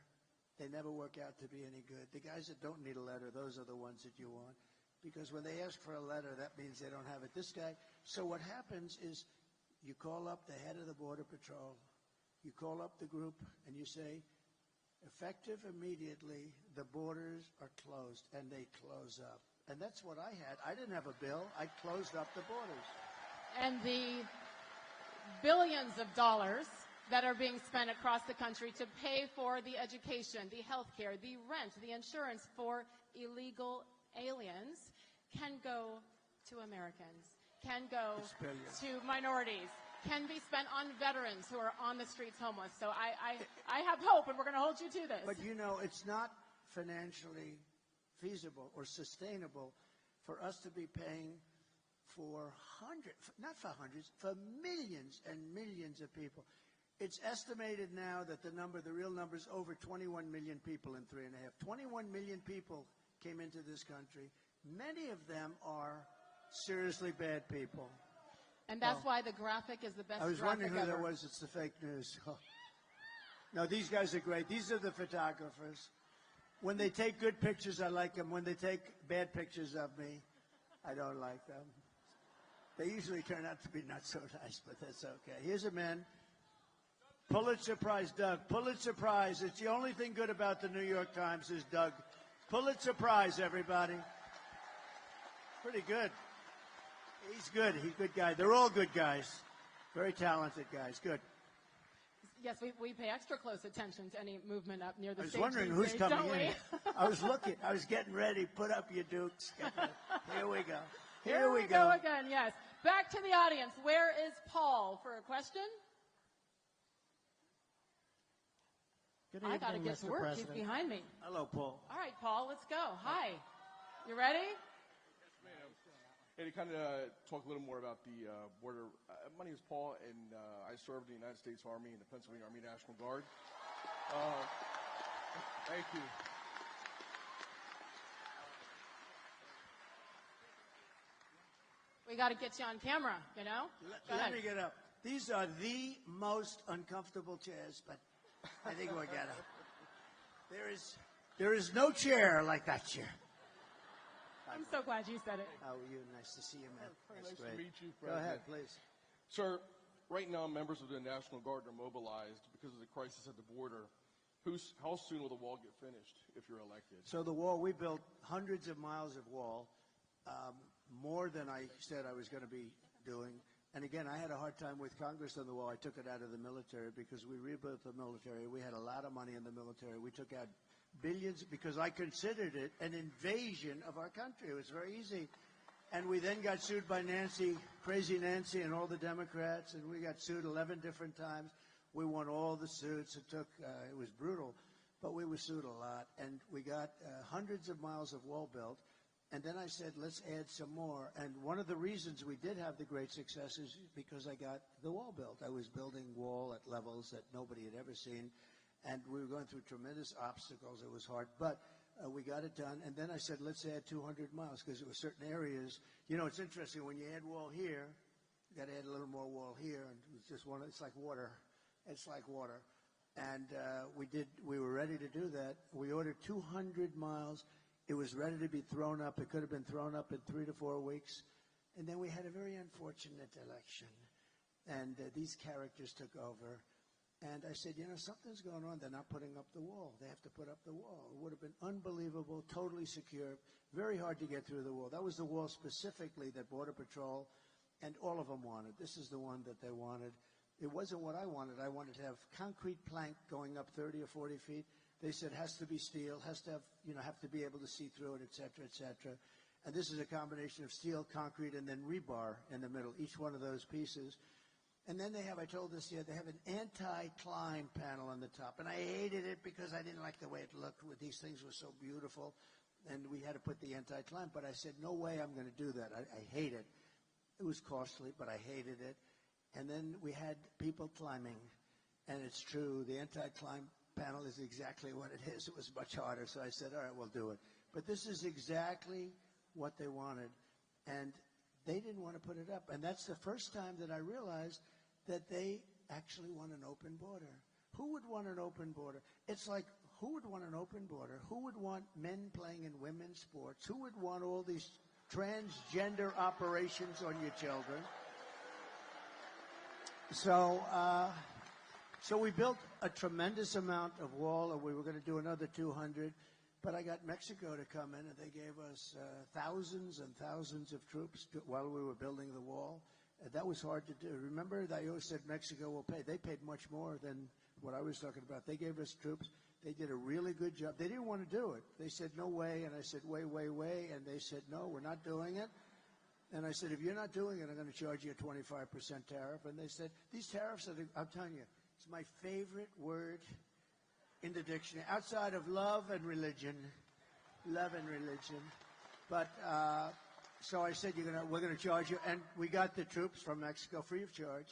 they never work out to be any good. The guys that don't need a letter, those are the ones that you want. Because when they ask for a letter, that means they don't have it. This guy, so what happens is, you call up the head of the Border Patrol, you call up the group, and you say, effective immediately, the borders are closed, and they close up. And that's what I had. I didn't have a bill. I closed up the borders. And the billions of dollars that are being spent across the country to pay for the education, the health care, the rent, the insurance for illegal aliens can go to Americans, can go to minorities, can be spent on veterans who are on the streets homeless. So I have hope, and we're going to hold you to this. But, you know, it's not financially feasible or sustainable for us to be paying for for millions and millions of people. It's estimated now that the real number is over 21 million people in 3.5. 21 million people came into this country. Many of them are seriously bad people. And that's why the graphic is the best graphic ever. I was wondering who that was. It's the fake news. No, these guys are great. These are the photographers. When they take good pictures, I like them. When they take bad pictures of me, I don't like them. They usually turn out to be not so nice, but that's okay. Here's a man. Pulitzer Prize, Doug. Pulitzer Prize. It's the only thing good about the New York Times is Doug. Pulitzer Prize, everybody. Pretty good. He's good. He's a good guy. They're all good guys. Very talented guys. Good. Yes, we pay extra close attention to any movement up near the stage. I was wondering who's coming in. I was looking. I was getting ready. Put up your dukes. Here we go. Here we go again, yes. Back to the audience. Where is Paul for a question? Good evening, I got to get to work. President. He's behind me. Hello, Paul. All right, Paul, let's go. Hi. You ready? Hey, to kind of talk a little more about the border. My name is Paul, and I served in the United States Army and the Pennsylvania Army National Guard. Thank you. We got to get you on camera, you know? Let me get up. These are the most uncomfortable chairs, but I think we'll get up. There is no chair like that chair. I'm so glad you said it. How are you? Nice to see you, man. Nice That's great. to meet you, Go President. ahead, please. Sir, right now members of the National Guard are mobilized because of the crisis at the border. How soon will the wall get finished if you're elected? So the wall, we built hundreds of miles of wall, more than I said I was going to be doing. And again, I had a hard time with Congress on the wall. I took it out of the military because we rebuilt the military. We had a lot of money in the military. We took out billions because I considered it an invasion of our country. It was very easy. And we then got sued by Nancy, crazy Nancy, and all the Democrats, and we got sued 11 different times. We won all the suits. It was brutal, but we were sued a lot, and we got hundreds of miles of wall built. And then I said, let's add some more. And one of the reasons we did have the great success is because I got the wall built. I was building wall at levels that nobody had ever seen, and we were going through tremendous obstacles. It was hard, but we got it done. And then I said, let's add 200 miles, because there were certain areas. You know, it's interesting. When you add wall here, you got to add a little more wall here, and it's like water. It's like water. And we were ready to do that. We ordered 200 miles. It was ready to be thrown up. It could have been thrown up in 3 to 4 weeks. And then we had a very unfortunate election. And these characters took over. And I said, you know, something's going on. They're not putting up the wall. They have to put up the wall. It would have been unbelievable, totally secure, very hard to get through the wall. That was the wall specifically that Border Patrol and all of them wanted. This is the one that they wanted. It wasn't what I wanted. I wanted to have concrete plank going up 30 or 40 feet. They said has to be steel, has to have to be able to see through it, et cetera, et cetera. And this is a combination of steel, concrete, and then rebar in the middle, each one of those pieces. And then I told this here, they have an anti-climb panel on the top. And I hated it because I didn't like the way it looked. These things were so beautiful. And we had to put the anti-climb. But I said, no way I'm going to do that. I hate it. It was costly, but I hated it. And then we had people climbing. And it's true, the anti-climb panel is exactly what it is. It was much harder. So I said, all right, we'll do it. But this is exactly what they wanted. And they didn't want to put it up. And that's the first time that I realized that they actually want an open border. Who would want an open border? It's like, who would want an open border? Who would want men playing in women's sports? Who would want all these transgender operations on your children? So we built a tremendous amount of wall, and we were going to do another 200. But I got Mexico to come in, and they gave us thousands and thousands of troops while we were building the wall. That was hard to do. Remember, I always said Mexico will pay. They paid much more than what I was talking about. They gave us troops. They did a really good job. They didn't want to do it. They said, no way. And I said, way. And they said, no, we're not doing it. And I said, if you're not doing it, I'm going to charge you a 25% tariff. And they said, these tariffs I'm telling you, it's my favorite word in the dictionary, outside of love and religion. Love and religion. But so I said, we're going to charge you. And we got the troops from Mexico free of charge.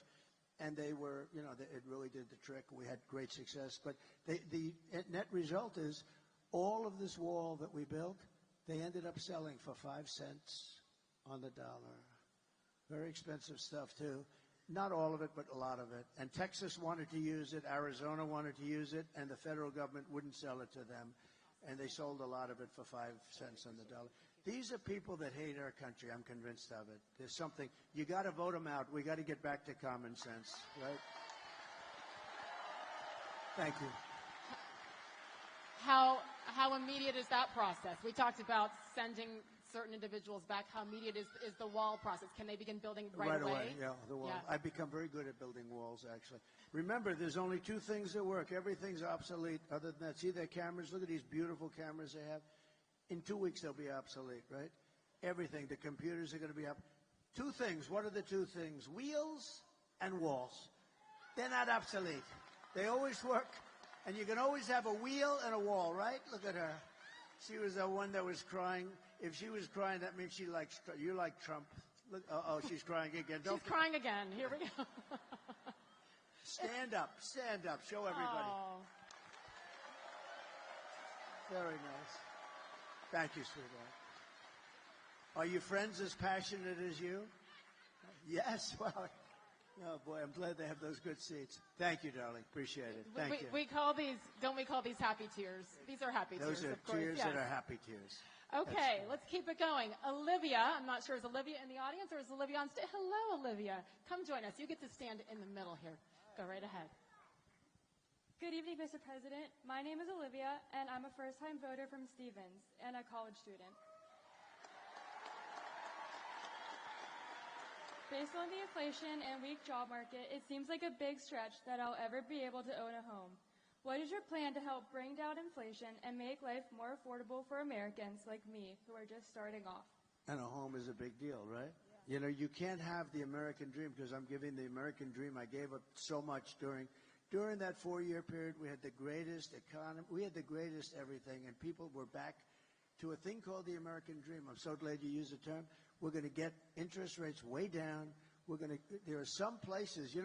And they were, it really did the trick. We had great success. But the net result is all of this wall that we built, they ended up selling for 5 cents on the dollar. Very expensive stuff, too. Not all of it, but a lot of it. And Texas wanted to use it. Arizona wanted to use it. And the federal government wouldn't sell it to them. And they sold a lot of it for 5 cents on the dollar. These are people that hate our country. I'm convinced of it. There's something. You got to vote them out. We got to get back to common sense, right? Thank you. How immediate is that process? We talked about sending certain individuals back. How immediate is the wall process? Can they begin building right away? Yeah, the wall. Yeah. I've become very good at building walls, actually. Remember, there's only 2 things that work. Everything's obsolete. Other than that, see their cameras? Look at these beautiful cameras they have. In 2 weeks, they'll be obsolete, right? Everything. The computers are going to be up. 2 things. What are the 2 things? Wheels and walls. They're not obsolete. They always work. And you can always have a wheel and a wall, right? Look at her. She was the one that was crying. If she was crying, that means she likes, you like Trump. Look, she's crying again. She's crying again. Here we go. Stand up. Show everybody. Oh. Very nice. Thank you, sweetheart. Are your friends as passionate as you? Yes. Well, oh boy, I'm glad they have those good seats. Thank you, darling. Appreciate it. Thank you. We call these, don't we call these happy tears? These are happy tears, Those are of course. tears Yes. that are happy tears. Okay, let's keep it going. Olivia, I'm not sure, is Olivia in the audience or is Olivia on stage? Hello, Olivia. Come join us. You get to stand in the middle here. Go right ahead. Good evening, Mr. President. My name is Olivia, and I'm a first-time voter from Stevens and a college student. Based on the inflation and weak job market, it seems like a big stretch that I'll ever be able to own a home. What is your plan to help bring down inflation and make life more affordable for Americans like me who are just starting off? And a home is a big deal, right? Yeah. You can't have the American dream because I'm giving the American dream. I gave up so much during During that 4-year period, we had the greatest economy, we had the greatest everything, and people were back to a thing called the American dream. I'm so glad you used the term. We're going to get interest rates way down. There are some places,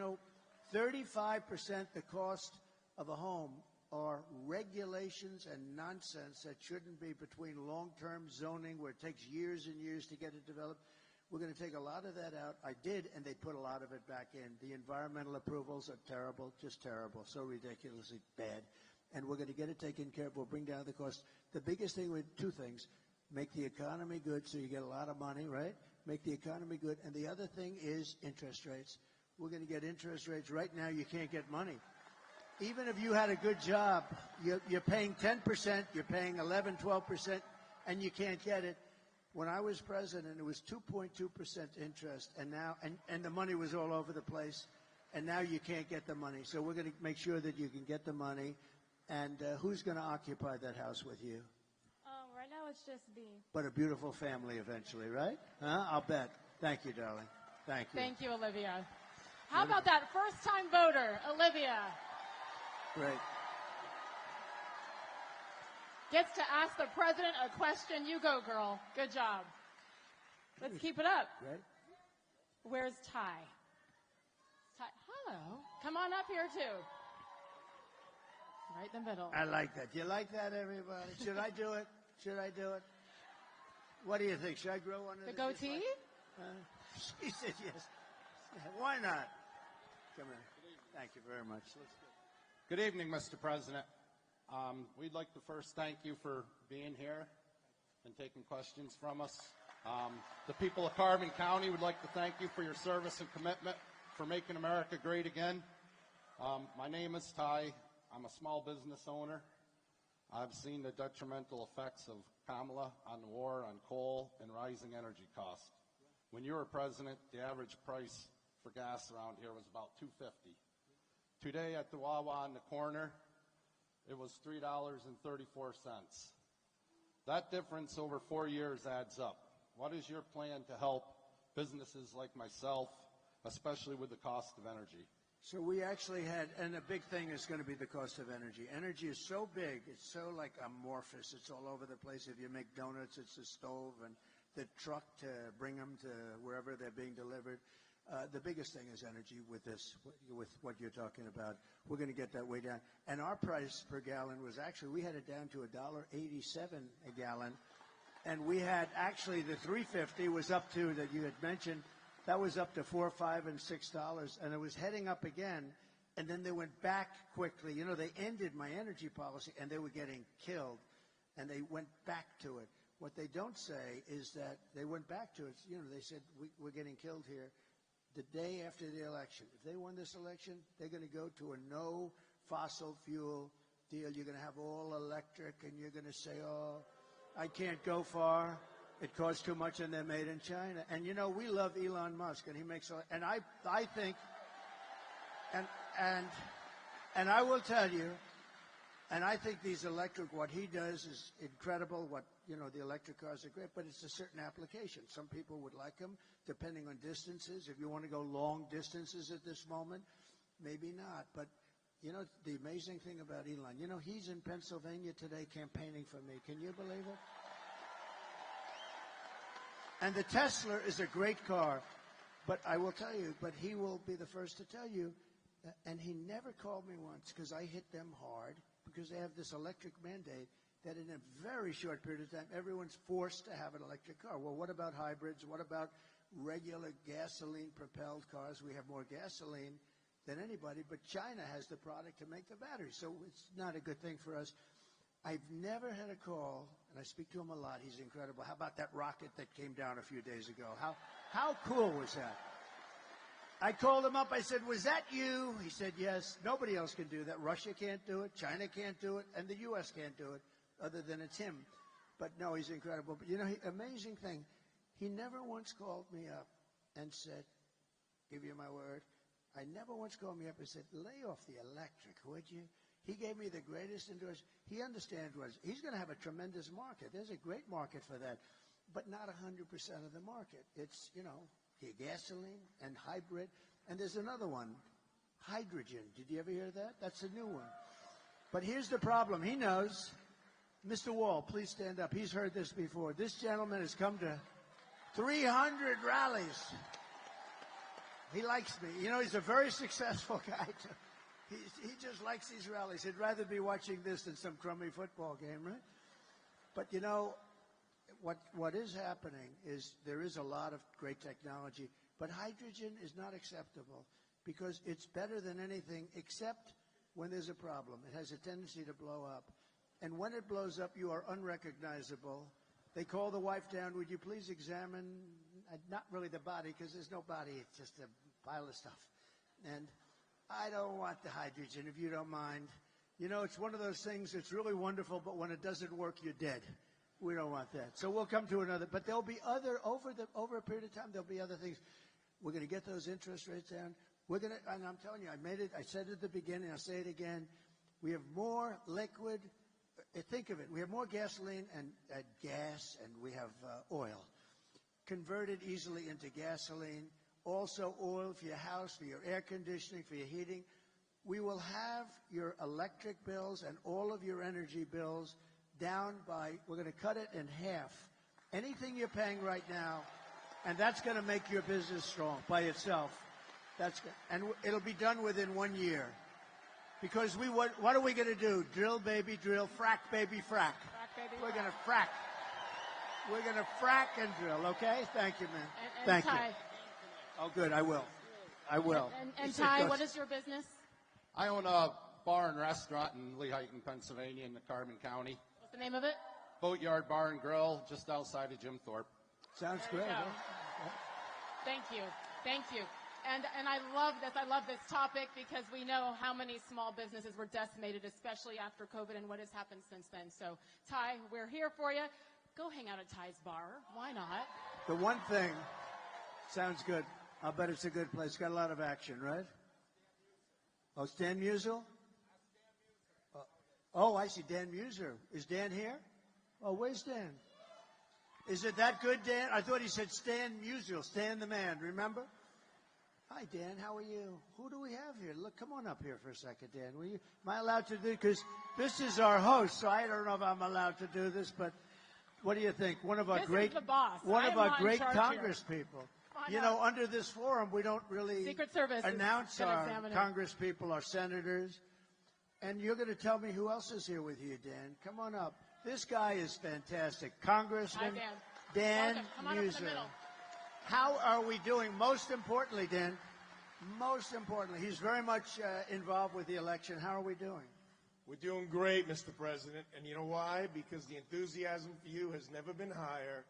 35% the cost of a home are regulations and nonsense that shouldn't be, between long-term zoning where it takes years and years to get it developed. We're going to take a lot of that out. I did, and they put a lot of it back in. The environmental approvals are terrible, just terrible, so ridiculously bad. And we're going to get it taken care of. We'll bring down the cost. The biggest thing with two things: make the economy good so you get a lot of money, right? Make the economy good. And the other thing is interest rates. We're going to get interest rates. Right now, you can't get money. Even if you had a good job, you're paying 10%, you're paying 11, 12%, and you can't get it. When I was president, it was 2.2% interest, and now, and the money was all over the place, and now you can't get the money. So we're going to make sure that you can get the money. And who's going to occupy that house with you? Right now it's just me. But a beautiful family eventually, right? Huh? I'll bet. Thank you, darling. Thank you. Thank you, Olivia. How about that first-time voter, Olivia? Great. Gets to ask the president a question. You go, girl. Good job. Let's keep it up. Right? Where's Ty? Ty, hello. Come on up here, too. Right in the middle. I like that. You like that, everybody? Should I do it? Should I do it? What do you think? Should I grow one of The goatee? She said yes. Why not? Come here. Thank you very much. Let's go. Good evening, Mr. President. We'd like to first thank you for being here and taking questions from us. The people of Carbon County would like to thank you for your service and commitment for making America great again. My name is Ty. I'm a small business owner. I've seen the detrimental effects of Kamala on the war on coal and rising energy costs. When you were president, the average price for gas around here was about $2.50. Today at the Wawa on the corner, it was $3.34. That difference over 4 years adds up. What is your plan to help businesses like myself, especially with the cost of energy? So we actually had, and the big thing is going to be the cost of energy. Energy is so big, it's so like amorphous. It's all over the place. If you make donuts, it's the stove and the truck to bring them to wherever they're being delivered. The biggest thing is energy with this, with what you're talking about. We're going to get that way down. And our price per gallon was actually, we had it down to $1.87 a gallon. And we had actually the $3.50 was up to, that you had mentioned, that was up to $4, $5, and $6. And it was heading up again. And then they went back quickly. You know, they ended my energy policy and they were getting killed. And they went back to it. What they don't say is that they went back to it. You know, they said, we're getting killed here. The day after the election, if they won this election, they're going to go to a no fossil fuel deal. You're going to have all electric, and you're going to say, oh, I can't go far. It costs too much, and they're made in China. And, you know, we love Elon Musk, and he makes – and I think – and I will tell you, and I think these electric – what he does is incredible. What, you know, the electric cars are great, but it's a certain application. Some people would like them, depending on distances. If you want to go long distances at this moment, maybe not. But, you know, the amazing thing about Elon, you know, he's in Pennsylvania today campaigning for me. Can you believe it? And the Tesla is a great car, but I will tell you, but he will be the first to tell you, and he never called me once because I hit them hard because they have this electric mandate that in a very short period of time, everyone's forced to have an electric car. Well, what about hybrids? What about regular gasoline-propelled cars? We have more gasoline than anybody, but China has the product to make the batteries, so it's not a good thing for us. I've never had a call, and I speak to him a lot. He's incredible. How about that rocket that came down a few days ago? How cool was that? I called him up. I said, was that you? He said, yes. Nobody else can do that. Russia can't do it. China can't do it. And the U.S. can't do it other than it's him. But, no, he's incredible. But, you know, amazing thing, he never once called me up and said, give you my word, I never once called me up and said, lay off the electric, would you? He gave me the greatest endorsement. He understands what he's going to have a tremendous market. There's a great market for that, but not 100% of the market. It's, you know, gasoline and hybrid. And there's another one, hydrogen. Did you ever hear that? That's a new one. But here's the problem. He knows. Mr. Wall, please stand up. He's heard this before. This gentleman has come to 300 rallies. He likes me. You know, he's a very successful guy. He just likes these rallies. He'd rather be watching this than some crummy football game, right? But, you know, what is happening is there is a lot of great technology, but hydrogen is not acceptable because it's better than anything except when there's a problem. It has a tendency to blow up. And when it blows up, you are unrecognizable. They call the wife down, would you please examine, not really the body, because there's no body, it's just a pile of stuff. And I don't want the hydrogen, if you don't mind. You know, it's one of those things that's really wonderful, but when it doesn't work, you're dead. We don't want that. So we'll come to another, but there'll be other, over a period of time, there'll be other things. We're going to get those interest rates down. We're going to, and I'm telling you, I said it at the beginning, I'll say it again. We have more liquid, think of it, we have more gasoline and gas, and we have oil converted easily into gasoline. Also oil for your house, for your air conditioning, for your heating. We will have your electric bills and all of your energy bills down by, we're going to cut it in half. Anything you're paying right now, and that's going to make your business strong by itself. That's good. And it'll be done within 1 year. Because what are we going to do? Drill, baby, drill. Frack, baby, frack. We're going to frack. We're going to frack and drill, okay? Thank you, man. Thank you. Oh, good. I will. I will. And Ty, what is your business? I own a bar and restaurant in Lehighton, Pennsylvania, in Carbon County. What's the name of it? Boatyard Bar and Grill, just outside of Jim Thorpe. Sounds great. Huh? Thank you. Thank you. And I love this. I love this topic because we know how many small businesses were decimated, especially after COVID and what has happened since then. So, Ty, we're here for you. Go hang out at Ty's bar. Why not? The one thing, sounds good. I'll bet it's a good place. Got a lot of action, right? Oh, Stan Musial? Oh, I see Dan Muser. Is Dan here? Oh, where's Dan? Is it that good, Dan? I thought he said Stan Musial, Stan the man, remember? Hi, Dan. How are you? Who do we have here? Look, come on up here for a second, Dan. Am I allowed to do? Because this is our host, so I don't know if I'm allowed to do this. But what do you think? One of our great Congress people. You know, under this forum, we don't really Secret Service announce our Congress people, our senators. And you're going to tell me who else is here with you, Dan. Come on up. This guy is fantastic, Congressman Dan Muser. How are we doing? Most importantly, Dan, most importantly, he's very much involved with the election. How are we doing? We're doing great, Mr. President. And you know why? Because the enthusiasm for you has never been higher.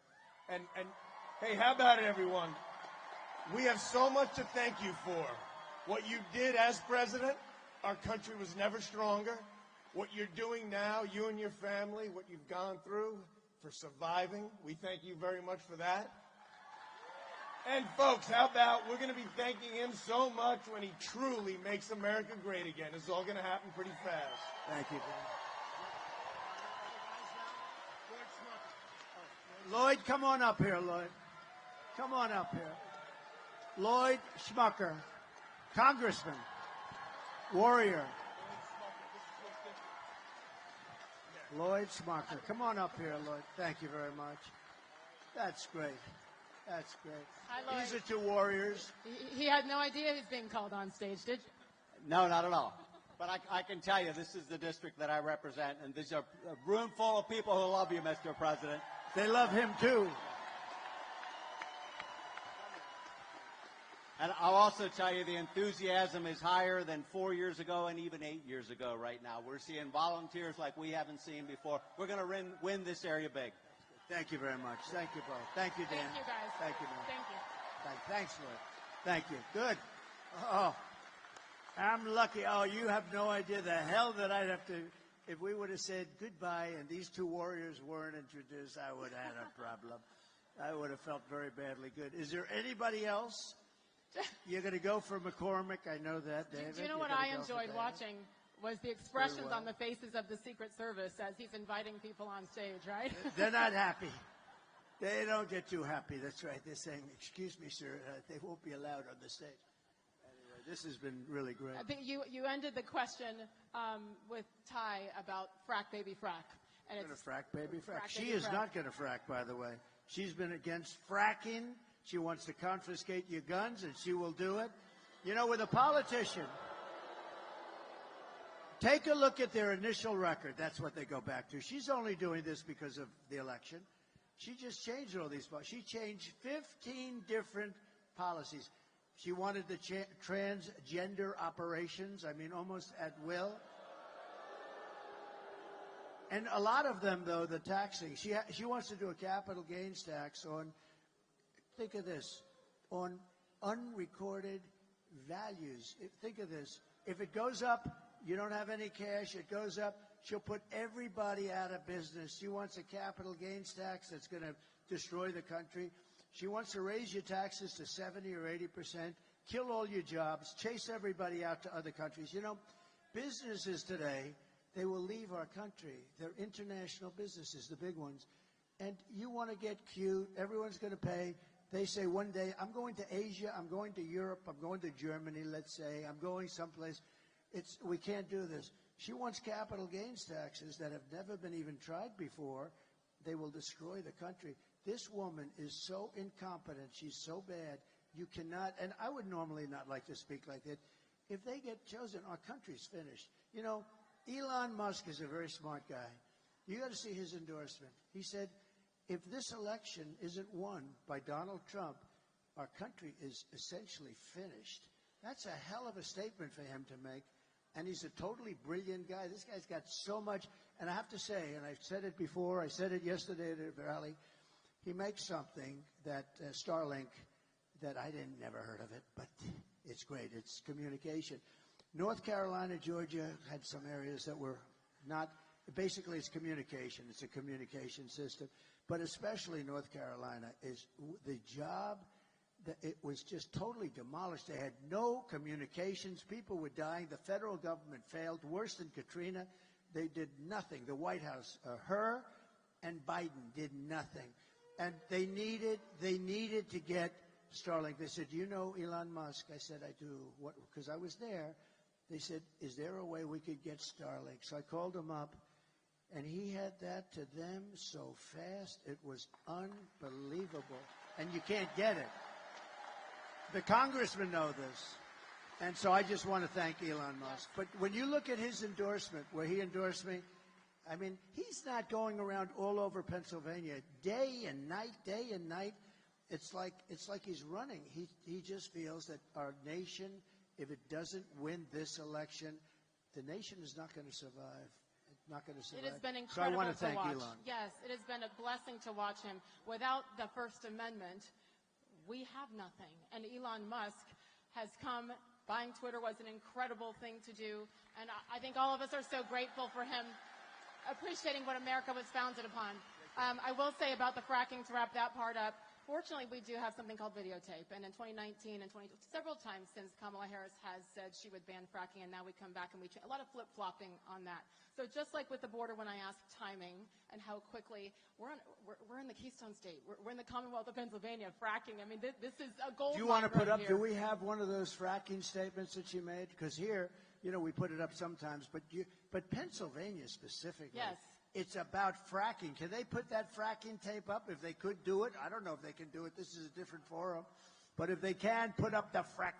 And hey, how about it, everyone? We have so much to thank you for. What you did as president, our country was never stronger. What you're doing now, you and your family, what you've gone through for surviving, we thank you very much for that. And folks, how about we're going to be thanking him so much when he truly makes America great again. It's all going to happen pretty fast. Thank you, Dan. Lloyd, come on up here, Lloyd. Come on up here. Lloyd Schmucker, Congressman, warrior. Lloyd Schmucker. Come on up here, Lloyd. Thank you very much. That's great. That's great. Hi, Lloyd. These are two warriors. He had no idea he was being called on stage, did you? No, not at all. But I can tell you, this is the district that I represent, and there's a room full of people who love you, Mr. President. They love him, too. And I'll also tell you the enthusiasm is higher than 4 years ago and even 8 years ago right now. We're seeing volunteers like we haven't seen before. We're going to win this area big. Thank you very much. Thank you both. Thank you, Dan. Thank you, guys. Thank you, man. Thank you. Thanks, Lloyd. Thank you. Good. Oh, I'm lucky. Oh, you have no idea the hell that I'd have to. If we would have said goodbye and these two warriors weren't introduced, I would have had a problem. I would have felt very badly good. Is there anybody else? You're going to go for McCormick. I know that, David. Do you know what I enjoyed watching was the expressions on the faces of the Secret Service as he's inviting people on stage, right? They're not happy. They don't get too happy. That's right. They're saying, excuse me, sir, they won't be allowed on the stage. Anyway, This has been really great. I think you ended the question with Ty about frack, baby, frack. And Going to frack, baby, frack. Frack, She baby, is frack. not going to frack, by the way. She's been against fracking. She wants to confiscate your guns, and she will do it. You know, with a politician, take a look at their initial record. That's what they go back to. She's only doing this because of the election. She just changed all these. She changed 15 different policies. She wanted the transgender operations, I mean, almost at will. And a lot of them, though, the taxing. She wants to do a capital gains tax on, think of this, on unrecorded values. Think of this. If it goes up, you don't have any cash, it goes up, she'll put everybody out of business. She wants a capital gains tax that's going to destroy the country. She wants to raise your taxes to 70 or 80%, kill all your jobs, chase everybody out to other countries. You know, businesses today, they will leave our country. They're international businesses, the big ones. And you want to get cute, everyone's going to pay. They say one day, I'm going to Asia, I'm going to Europe, I'm going to Germany, let's say, I'm going someplace. We can't do this. She wants capital gains taxes that have never been even tried before. They will destroy the country. This woman is so incompetent. She's so bad. You cannot, and I would normally not like to speak like that. If they get chosen, our country's finished. You know, Elon Musk is a very smart guy. You got to see his endorsement. He said, if this election isn't won by Donald Trump, our country is essentially finished. That's a hell of a statement for him to make. And he's a totally brilliant guy. This guy's got so much. And I have to say, and I've said it before, I said it yesterday at a rally, he makes something that Starlink, that I didn't never heard of it, but it's great. It's communication. North Carolina, Georgia had some areas that were not, basically it's communication. It's a communication system. But especially North Carolina is the job. It was just totally demolished. They had no communications. People were dying. The federal government failed. Worse than Katrina. They did nothing. The White House, her and Biden did nothing. And they needed to get Starlink. They said, you know Elon Musk? I said, I do. What? Because I was there. They said, is there a way we could get Starlink? So I called him up, and he had that to them so fast. It was unbelievable. And you can't get it. The congressmen know this. And so I just want to thank Elon Musk. But when you look at his endorsement, where he endorsed me, I mean, he's not going around all over Pennsylvania day and night. It's like he's running. He just feels that our nation, if it doesn't win this election, the nation is not going to survive. It's not going to survive. It has been So I incredible want to thank watch. Elon. Yes, it has been a blessing to watch him. Without the First Amendment, we have nothing. And Elon Musk has come. Buying Twitter was an incredible thing to do. And I think all of us are so grateful for him appreciating what America was founded upon. I will say about the fracking, to wrap that part up, fortunately, we do have something called videotape. And in 2019 and several times since Kamala Harris has said she would ban fracking, and now we come back and a lot of flip-flopping on that. So just like with the border, when I asked timing and how quickly, we're in the Keystone State. We're in the Commonwealth of Pennsylvania, fracking. I mean, this is a gold Do you want to mine put right up, here. do we have one of those fracking statements that you made? Because here, you know, we put it up sometimes, but Pennsylvania specifically. Yes. It's about fracking. Can they put that fracking tape up if they could do it? I don't know if they can do it. This is a different forum. But if they can, put up the frack.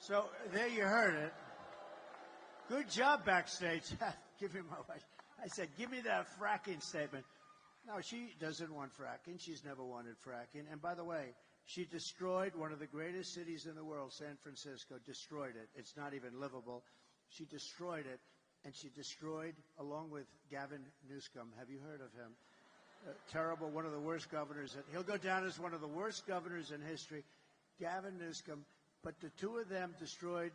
So there you heard it. Good job backstage. Give him my wife. I said, give me that fracking statement. No, she doesn't want fracking. She's never wanted fracking. And by the way, she destroyed one of the greatest cities in the world, San Francisco, destroyed it. It's not even livable. She destroyed it, and she destroyed, along with Gavin Newsom. Have you heard of him? Terrible, one of the worst governors. He'll go down as one of the worst governors in history, Gavin Newsom. But the two of them destroyed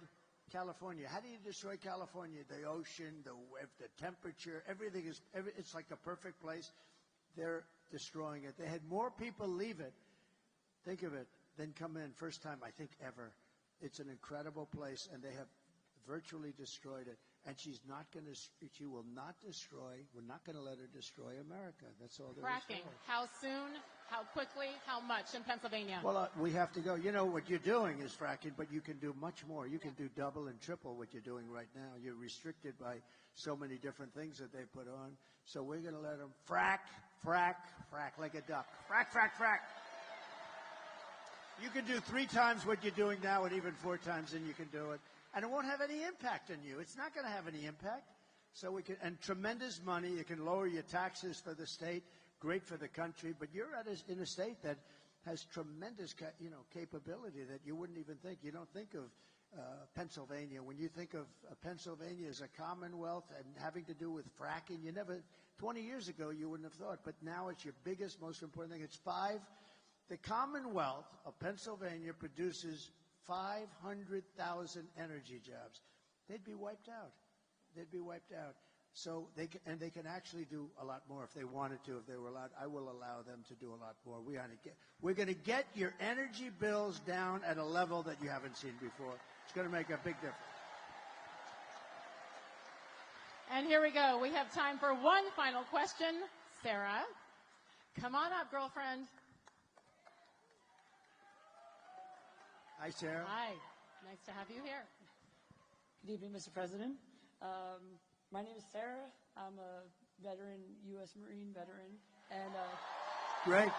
California. How do you destroy California? The ocean, the temperature, everything is, it's like the perfect place. They're destroying it. They had more people leave it, think of it, than come in. First time, I think, ever. It's an incredible place, and they have virtually destroyed it. And she's not going to, she will not destroy, we're not going to let her destroy America. That's all there is to Fracking. it. How soon? How quickly? How much in Pennsylvania? Well, we have to go. You know, what you're doing is fracking, but you can do much more. You can do double and triple what you're doing right now. You're restricted by so many different things that they put on. So we're going to let them frack, like a duck. Frack. You can do 3 times what you're doing now and even 4 times, and you can do it. And it won't have any impact on you. It's not going to have any impact. So we can, and tremendous money. You can lower your taxes for the state. Great for the country. But you're in a state that has tremendous, capability that you wouldn't even think. You don't think of Pennsylvania. When you think of Pennsylvania as a commonwealth and having to do with fracking, 20 years ago, you wouldn't have thought. But now it's your biggest, most important thing. It's 5. The Commonwealth of Pennsylvania produces 500,000 energy jobs. They'd be wiped out. So they can actually do a lot more if they wanted to, if they were allowed. I will allow them to do a lot more. We're going to get your energy bills down at a level that you haven't seen before. It's going to make a big difference. And here we go. We have time for one final question. Sarah, come on up, girlfriend. Hi, Sarah. Hi. Nice to have you here. Good evening, Mr. President. My name is Sarah. I'm a veteran, U.S. Marine veteran, and Great.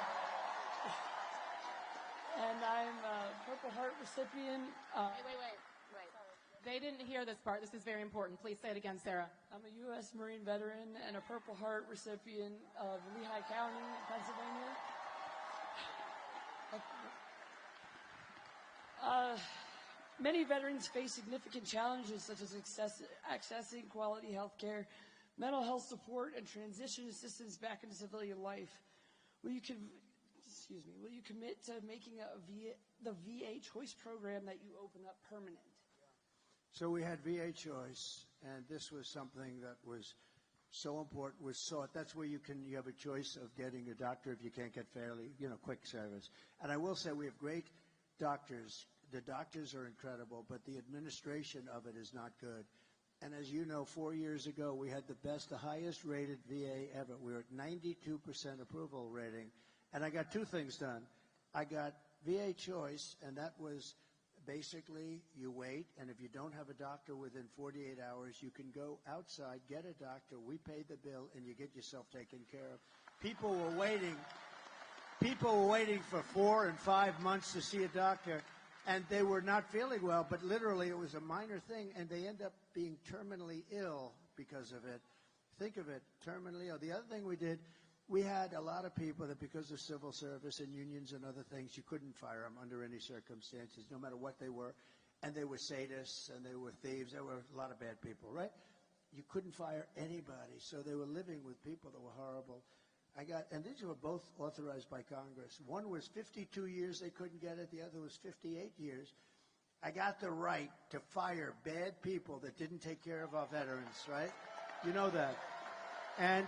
And I'm a Purple Heart recipient. Wait. They didn't hear this part. This is very important. Please say it again, Sarah. I'm a U.S. Marine veteran and a Purple Heart recipient of Lehigh County, Pennsylvania. Many veterans face significant challenges such as accessing quality health care, mental health support, and transition assistance back into civilian life. Will you commit to making the VA Choice program that you open up permanent? So we had VA Choice, and this was something that was so important, was sought. That's where you have a choice of getting a doctor if you can't get fairly, quick service. And I will say we have great doctors. The doctors are incredible, but the administration of it is not good. And as you know, 4 years ago, we had the highest rated VA ever. We were at 92% approval rating. And I got 2 things done. I got VA Choice, and that was basically you wait, and if you don't have a doctor within 48 hours, you can go outside, get a doctor, we pay the bill, and you get yourself taken care of. People were waiting for 4 and 5 months to see a doctor. And they were not feeling well, but literally it was a minor thing, and they end up being terminally ill because of it. Think of it, terminally ill. The other thing we did, we had a lot of people that because of civil service and unions and other things, you couldn't fire them under any circumstances, no matter what they were. And they were sadists, and they were thieves. There were a lot of bad people, right? You couldn't fire anybody, so they were living with people that were horrible. And these were both authorized by Congress. One was 52 years, they couldn't get it. The other was 58 years. I got the right to fire bad people that didn't take care of our veterans, right? You know that. And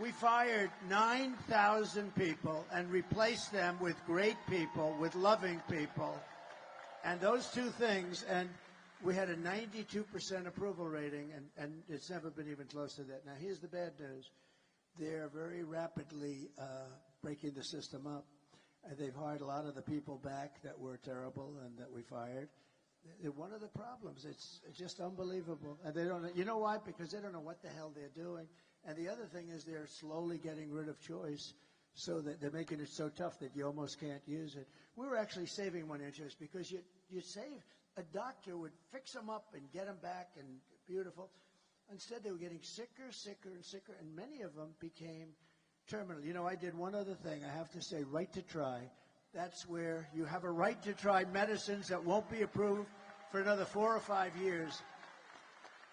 we fired 9,000 people and replaced them with great people, with loving people. And those 2 things, and we had a 92% approval rating, and it's never been even close to that. Now, here's the bad news. They're very rapidly breaking the system up. And they've hired a lot of the people back that were terrible and that we fired. They're one of the problems. It's just unbelievable. And they don't know. You know why? Because they don't know what the hell they're doing. And the other thing is they're slowly getting rid of choice so that they're making it so tough that you almost can't use it. We were actually saving money on choice because you save. A doctor would fix them up and get them back and beautiful. Instead, they were getting sicker, sicker, and sicker, and many of them became terminal. You know, I did one other thing. I have to say, right to try. That's where you have a right to try medicines that won't be approved for another 4 or 5 years.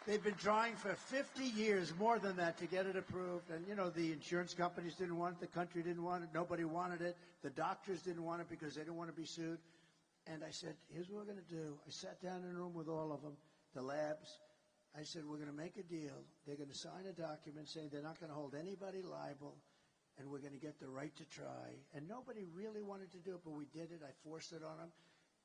They've been trying for 50 years, more than that, to get it approved. And, you know, the insurance companies didn't want it. The country didn't want it. Nobody wanted it. The doctors didn't want it because they didn't want to be sued. And I said, here's what we're going to do. I sat down in a room with all of them, the labs. I said, we're going to make a deal. They're going to sign a document saying they're not going to hold anybody liable, and we're going to get the right to try. And nobody really wanted to do it, but we did it. I forced it on them.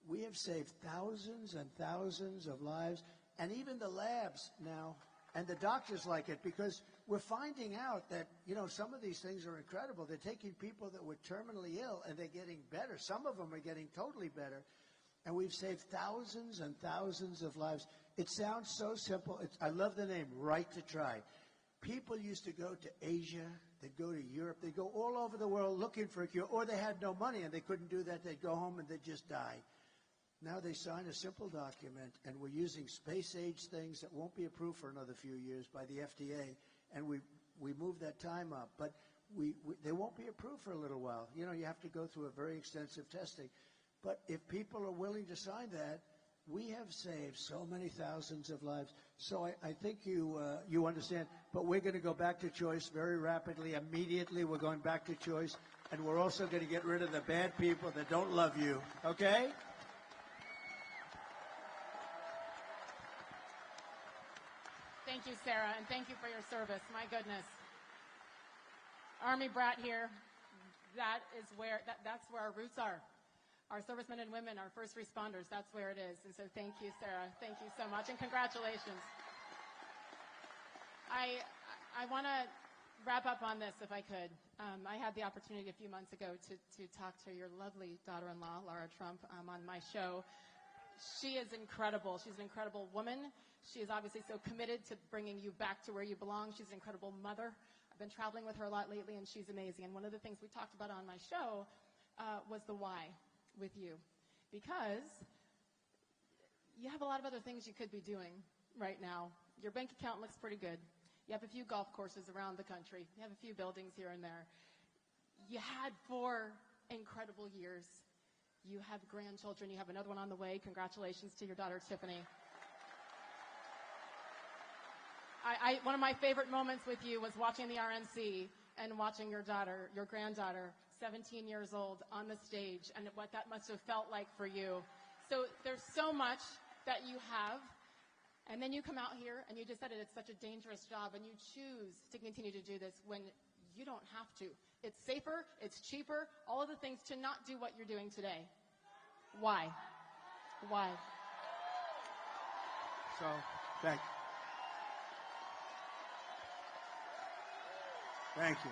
We have saved thousands and thousands of lives, and even the labs now, and the doctors like it, because we're finding out that, you know, some of these things are incredible. They're taking people that were terminally ill, and they're getting better. Some of them are getting totally better. And we've saved thousands and thousands of lives. It sounds so simple. I love the name, Right to Try. People used to go to Asia, they'd go to Europe, they'd go all over the world looking for a cure, or they had no money and they couldn't do that. They'd go home and they'd just die. Now they sign a simple document, and we're using space-age things that won't be approved for another few years by the FDA, and we moved that time up. But they won't be approved for a little while. You know, you have to go through a very extensive testing. But if people are willing to sign that, we have saved so many thousands of lives. So I think you understand. But we're going to go back to choice very rapidly. Immediately, we're going back to choice. And we're also going to get rid of the bad people that don't love you. Okay? Thank you, Sarah, and thank you for your service. My goodness. Army brat here. That's where our roots are. Our servicemen and women, our first responders, that's where it is. And so thank you, Sarah. Thank you so much, and congratulations. I want to wrap up on this, if I could. I had the opportunity a few months ago to talk to your lovely daughter-in-law, Laura Trump, on my show. She is incredible. She's an incredible woman. She is obviously so committed to bringing you back to where you belong. She's an incredible mother. I've been traveling with her a lot lately, and she's amazing. And one of the things we talked about on my show was the why with you, because you have a lot of other things you could be doing right now. Your bank account looks pretty good. You have a few golf courses around the country. You have a few buildings here and there. You had 4 incredible years. You have grandchildren. You have another one on the way. Congratulations to your daughter, Tiffany. One of my favorite moments with you was watching the RNC and watching your daughter, your granddaughter, 17 years old, on the stage, and what that must have felt like for you. So there's so much that you have, and then you come out here, and you just said it's such a dangerous job, and you choose to continue to do this when you don't have to. It's safer, it's cheaper, all of the things to not do what you're doing today. Why? Why? So, thank you. Thank you.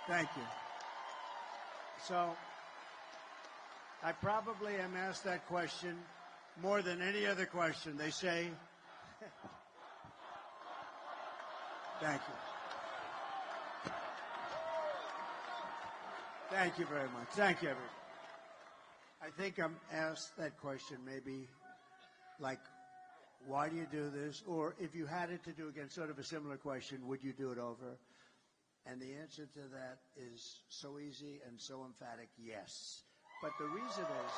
Thank you. So, I probably am asked that question more than any other question. They say, thank you. Thank you very much. Thank you, everyone. I think I'm asked that question maybe like, why do you do this? Or if you had it to do again, sort of a similar question, would you do it over? And the answer to that is so easy and so emphatic, yes. But the reason is,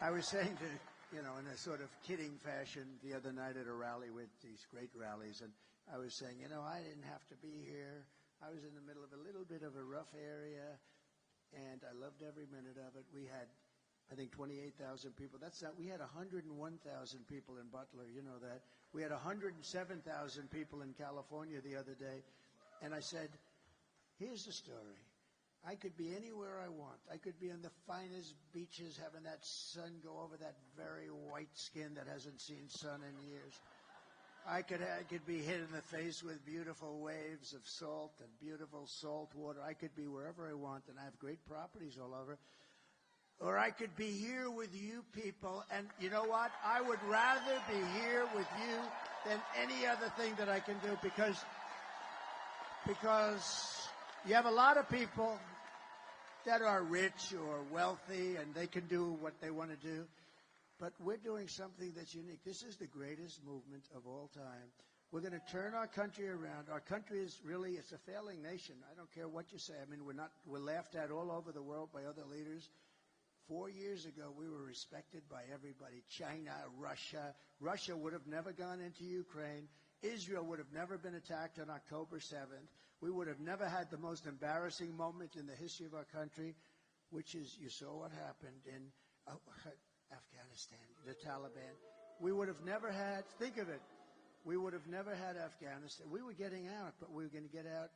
I was saying to, in a sort of kidding fashion the other night at a rally with these great rallies, and I was saying, I didn't have to be here. I was in the middle of a little bit of a rough area, and I loved every minute of it. We had, I think, 28,000 people. We had 101,000 people in Butler, you know that. We had 107,000 people in California the other day. And I said, here's the story. I could be anywhere I want. I could be on the finest beaches having that sun go over that very white skin that hasn't seen sun in years. I could be hit in the face with beautiful waves of salt and beautiful salt water. I could be wherever I want, and I have great properties all over. Or I could be here with you people, and you know what? I would rather be here with you than any other thing that I can do, because you have a lot of people that are rich or wealthy and they can do what they want to do. But we're doing something that's unique. This is the greatest movement of all time. We're going to turn our country around. Our country is really, it's a failing nation. I don't care what you say. I mean, we're laughed at all over the world by other leaders. 4 years ago, we were respected by everybody. China, Russia. Russia would have never gone into Ukraine. Israel would have never been attacked on October 7th. We would have never had the most embarrassing moment in the history of our country, which is, you saw what happened in Afghanistan, the Taliban. We would have never had, think of it, we would have never had Afghanistan. We were getting out, but we were going to get out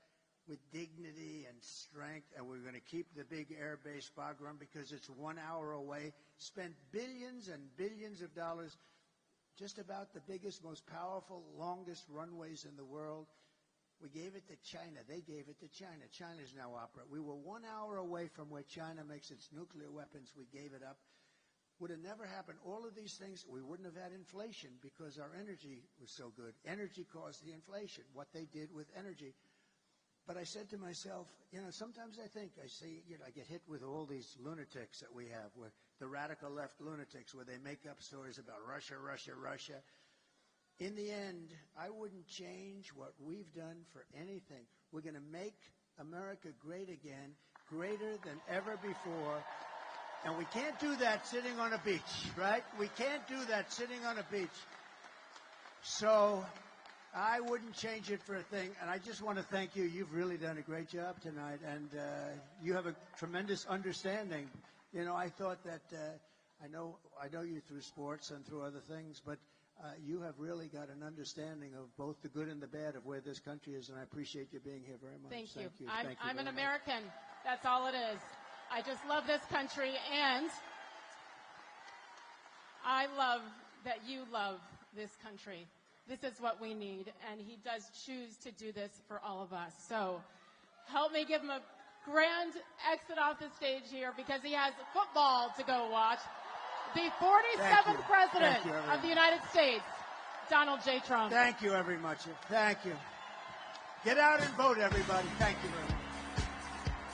with dignity and strength, and we were going to keep the big air base Bagram because it's 1 hour away. Spent billions and billions of dollars, just about the biggest, most powerful, longest runways in the world. We gave it to China. They gave it to China. China is now operating. We were 1 hour away from where China makes its nuclear weapons. We gave it up. Would have never happened. All of these things, we wouldn't have had inflation because our energy was so good. Energy caused the inflation, what they did with energy. But I said to myself, sometimes I think, I get hit with all these lunatics that we have, where the radical left lunatics, where they make up stories about Russia, Russia, Russia. In the end, I wouldn't change what we've done for anything. We're going to make America great again, greater than ever before. And we can't do that sitting on a beach, right? We can't do that sitting on a beach. So I wouldn't change it for a thing. And I just want to thank you. You've really done a great job tonight. And you have a tremendous understanding. I thought that I know you through sports and through other things, but you have really got an understanding of both the good and the bad of where this country is, and I appreciate you being here very much. Thank you. Thank you I'm an very much. American. That's all it is. I just love this country, and I love that you love this country. This is what we need, and he does choose to do this for all of us. So help me give him a grand exit off the stage here because he has football to go watch. The 47th President of the United States, Donald J. Trump. Thank you very much. Thank you. Get out and vote, everybody. Thank you very much.